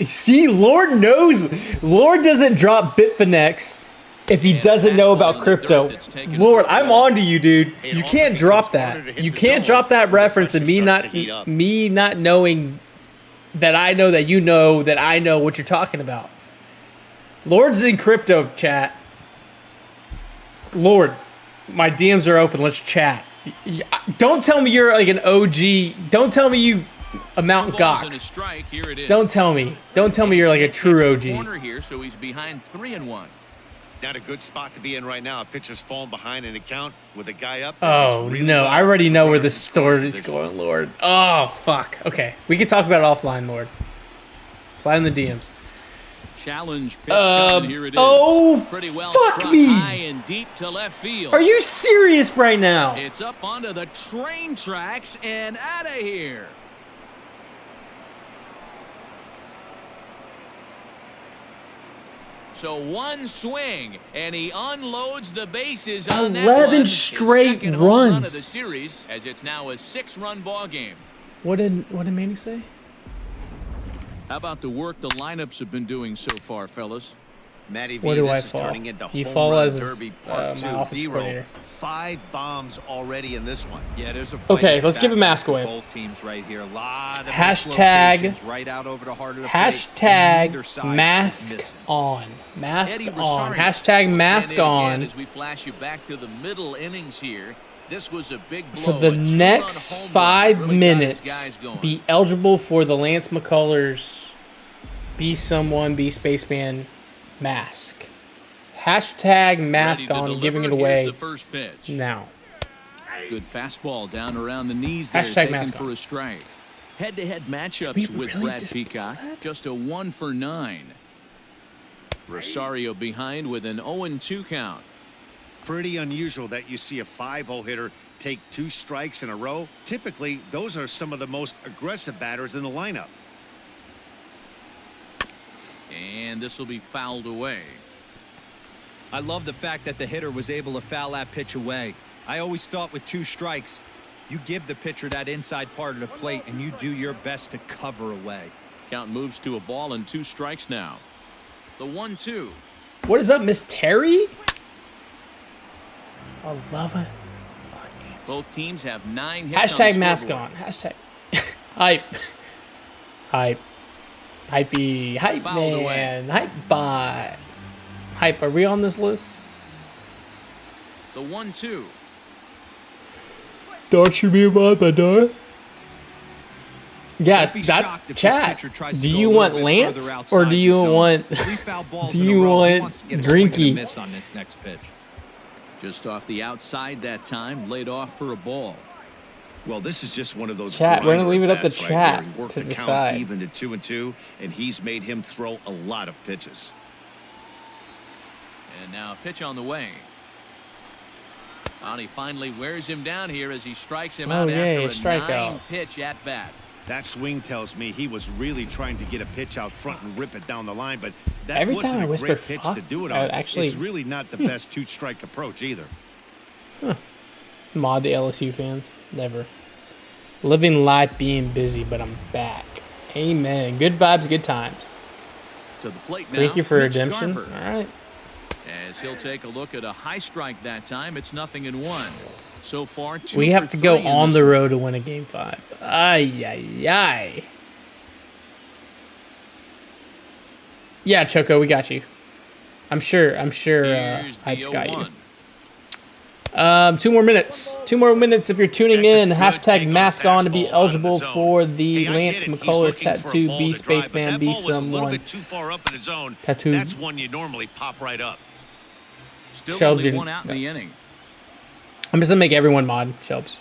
A: See, Lord knows. Lord doesn't drop Bitfinex if he doesn't know about crypto. Lord, I'm on to you, dude. You can't drop that. You can't drop that reference and me not knowing that I know that you know that I know what you're talking about. Lord's in crypto chat. Lord, my DMs are open. Let's chat. Don't tell me you're like an OG. Don't tell me you amount Gox. Don't tell me. Don't tell me you're like a true OG.
B: Corner here, so he's behind 3-1.
D: Not a good spot to be in right now. A pitcher's falling behind in the count with a guy up.
A: Oh, no. I already know where this story is going, Lord. Oh, fuck. Okay. We can talk about it offline, Lord. Slide in the DMs.
B: Challenge pitch coming. Here it is.
A: Oh,
B: pretty well
A: fuck
B: struck
A: me.
B: high and deep to left field.
A: Are you serious right now?
B: It's up onto the train tracks and out of here. So one swing, and he unloads the bases on that
A: 11
B: one.
A: straight
B: His second home run of
A: runs.
B: the series, as it's now a 6-run ball game.
A: What did Manny say?
B: How about the work the lineups have been doing so far, fellas?
D: Matty V,
A: Where do I
D: this is
A: fall?
D: turning into
A: You
D: home
A: fall
D: run
A: as
D: derby part
A: my
D: 2.
A: offensive
D: D-Roll,
A: coordinator.
D: 5 bombs already in this one.
E: Yeah, there's a
A: Okay, let's give a mask away.
E: Both teams right here. A lot of
A: Hashtag-
E: mislocations right out over the heart of the plate, and neither
A: Hashtag
E: side is
A: mask
E: missing.
A: on. Mask
B: Eddie
A: on.
B: Rosario
A: Hashtag
B: will
A: mask
B: stand in again
A: on.
B: As we flash you back to the middle innings here. This was a big blow.
A: For the
B: a two-run
A: next
B: home run
A: 5
B: really got his
A: minutes,
B: guys going.
A: be eligible for the Lance McCullers Be Someone, Be Spaceman mask. Hashtag mask
B: Ready to
A: on,
B: deliver.
A: giving it
B: Here's
A: away
B: the first pitch.
A: now.
B: Good fastball down around the knees there,
A: Hashtag
B: taken
A: mask
B: for
A: on.
B: a strike. Head-to-head matchups
A: we
B: with
A: really
B: Brad
A: display
B: Peacock.
A: that?
B: Just a 1 for 9. Rosario behind with an 0-2 count.
D: Pretty unusual that you see a 5-hole hitter take 2 strikes in a row. Typically, those are some of the most aggressive batters in the lineup.
B: And this will be fouled away.
E: I love the fact that the hitter was able to foul that pitch away. I always thought with 2 strikes, you give the pitcher that inside part of the plate and you do your best to cover away.
B: Count moves to a ball and 2 strikes now. The 1-2.
A: What is up, Miss Terry? I love it.
B: Both teams have 9 hits.
A: Hashtag
B: on the
A: mask
B: scoreboard.
A: on. Hashtag hype. Hype. Hypey. Hype
B: Fouled
A: man. Hype bot. Hype. Are we on this list?
B: The 1-2.
A: Don't you be about the door? Yeah,
E: Don't be
A: that
E: shocked if this
A: chat.
E: pitcher tries
A: Do
E: to go
A: you
E: a
A: want
E: little bit further
A: Lance
E: outside
A: or do
E: the
A: you
E: zone.
A: want
E: 3 foul balls
A: do
E: in a
A: you
E: row. He
A: want
E: wants to get a swing and a
A: Drinky?
E: miss on this next pitch.
B: Just off the outside that time, laid off for a ball.
D: Well, this is just one of those.
A: Chat, we're gonna
D: grinder
A: leave it up to
D: bats right
A: chat
D: here. He worked
A: to
D: the count
A: decide.
D: even to 2-2, and he's made him throw a lot of pitches.
B: And now a pitch on the way. And he finally wears him down here as he strikes him out
A: yay,
B: after a
A: strikeout.
B: 9-pitch at bat.
D: That swing tells me he was really trying to get a pitch out front and rip it down the line, but that
A: Every
D: wasn't
A: time I
D: a
A: whisper
D: great pitch
A: fuck,
D: to do it
A: I
D: on.
A: actually-
D: It's really not the best 2-strike approach either.
A: Mod the LSU fans. Never. Living life being busy, but I'm back. Amen. Good vibes, good times.
B: To the plate now.
A: Thank you for
B: Mitch
A: redemption.
B: Garver.
A: All right.
B: As he'll take a look at a high strike that time, it's 0-1. So far, 2
A: We have
B: for
A: to go
B: 3 in
A: on
B: this
A: the
B: one.
A: road to win a game 5. Ay, ay, ay. Yeah, Choco, we got you. I'm sure
B: Here's the
A: Hype's got you.
B: 0-1.
A: 2 more minutes. 2 more minutes if you're tuning
D: That's a
A: in.
D: good
A: Hashtag
D: take on
A: mask on to be
D: fastball out of the
A: eligible
D: zone.
A: for the
D: Hey, I
A: Lance
D: get it. He's
A: McCullers
D: looking for a
A: Tattoo
D: ball
A: Be
D: to drive, but
A: Spaceman
D: that
A: Be
D: ball was a little
A: Someone.
D: bit too far up in the zone.
A: Tattoo.
D: That's one you normally pop right up.
B: Still
A: Shelbs
B: only
A: didn't-
B: 1 out in the inning.
A: I'm just gonna make everyone mod, Shelbs.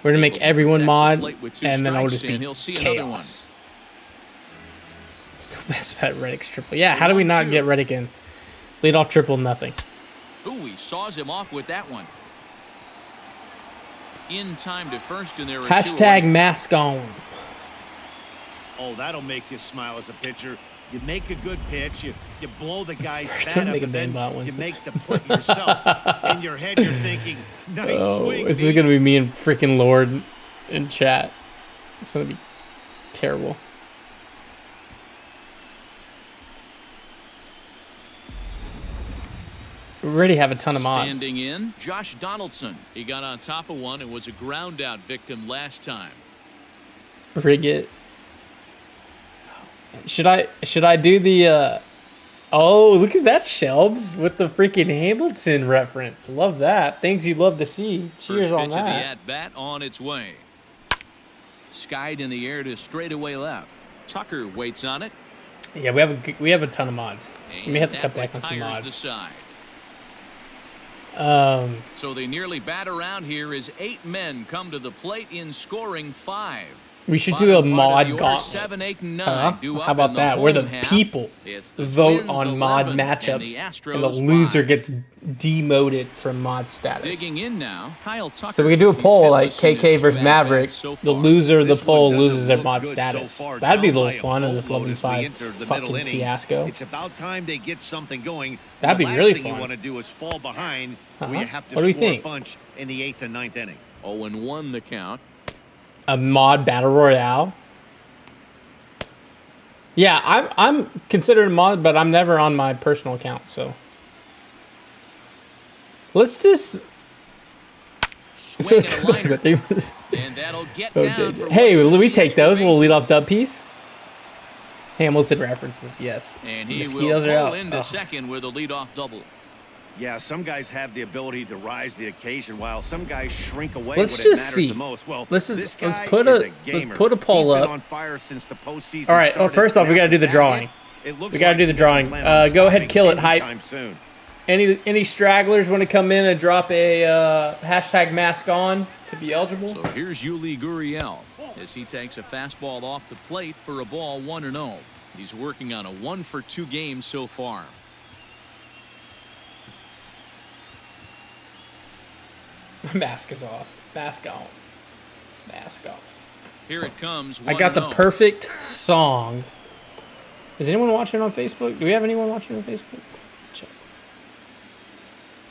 A: We're gonna make
B: Able to
A: everyone
B: protect the
A: mod,
B: plate with 2
A: and then I'll
B: strikes,
A: just be
B: and he'll see another one.
A: chaos. Still best bet Reddick's triple. Yeah, how do we not
B: 1-2.
A: get Reddick in? Lead off triple, nothing.
B: Ooh, he saws him off with that one. in time to first, and there are
A: Hashtag mask on.
D: Oh, that'll make you smile as a pitcher. You make a good pitch, you blow the guy's
A: First
D: bat
A: one
D: up,
A: make a
D: and
A: damn
D: then
A: bot once.
D: you make the play yourself. In your head, you're thinking, nice swing.
A: This
D: B.
A: is gonna be me and freaking Lord in chat. It's gonna be terrible. We already have a ton of mods.
B: Standing in, Josh Donaldson. He got on top of one and was a ground out victim last time.
A: Rig it. Should I do the oh, look at that, Shelbs, with the freaking Hamilton reference. Love that. Things you love to see. Cheers
B: First
A: on
B: pitch of the
A: that.
B: at-bat on its way. Skied in the air to straightaway left. Tucker waits on it.
A: Yeah, we have a ton of mods. We may have to cut back on some
B: tires
A: mods.
B: the side. So they nearly bat around here as 8 men come to the plate in scoring 5.
A: We should do a
B: Bottom part of
A: mod
B: the order,
A: gauntlet.
B: 7, 8, and 9
A: Huh?
B: due
A: How
B: up
A: about
B: in
A: that? Where the
B: home half.
A: people
B: It's the
A: vote
B: Twins
A: on mod
B: 11 and the
A: matchups,
B: Astros
A: and the loser
B: 5.
A: gets demoted from mod status.
B: Digging in now, Kyle Tucker.
A: So we could do a
B: He's
A: poll
B: hitless
A: like
B: in his
A: KK
B: 2
A: versus
B: at-bats
A: Maverick.
B: so
A: The
B: far.
A: loser of the
D: This one
A: poll
D: doesn't
A: loses their
D: look
A: mod
D: good so
A: status.
D: far.
A: That'd be a
D: Down
A: little
D: by
A: fun in this
D: boatload as we
A: 11-5
D: enter the middle
A: fucking
D: innings.
A: fiasco.
D: It's about time they get something going.
A: That'd
D: The
A: be
D: last
A: really
D: thing
A: fun.
D: you want to do is fall behind where
A: Uh-huh.
D: you have to
A: What do we
D: score
A: think?
D: a bunch in the 8th and 9th inning.
B: 0-1 the count.
A: A mod battle royale. Yeah, I'm considered a mod, but I'm never on my personal account. So let's just.
B: Swing and a liner.
A: Oh,
B: And that'll get down for
A: hey,
B: what
A: will
B: should
A: we
B: be
A: take those? We'll lead
B: bases.
A: off dub piece. Hamilton references, yes.
B: And he
A: Mosquitoes
B: will
A: are
B: pull
A: out.
B: into
A: Ugh.
B: second with a leadoff double.
D: Yeah, some guys have the ability to rise to the occasion, while some guys shrink away
A: Let's
D: when it
A: just
D: matters
A: see.
D: the most. Well,
A: Let's
D: this guy
A: put
D: is
A: a
D: gamer.
A: let's put a poll
D: He's been
A: up.
D: on fire since the postseason
A: All right. Well,
D: started,
A: first off, we
D: and
A: got to do the
D: after that
A: drawing.
D: hit, it looks
A: We got to
D: like
A: do the
D: he doesn't
A: drawing.
D: plan on
A: Go ahead,
D: stopping
A: kill it, hype.
D: anytime soon.
A: Any stragglers want to come in and drop a hashtag mask on to be eligible?
B: So here's Yuli Gurriel as he takes a fastball off the plate for a ball 1-0. He's working on a 1-for-2 game so far.
A: Mask is off. Mask on. Mask off.
B: Here it comes.
A: I got the
B: 1-0.
A: perfect song. Is anyone watching on Facebook? Do we have anyone watching on Facebook?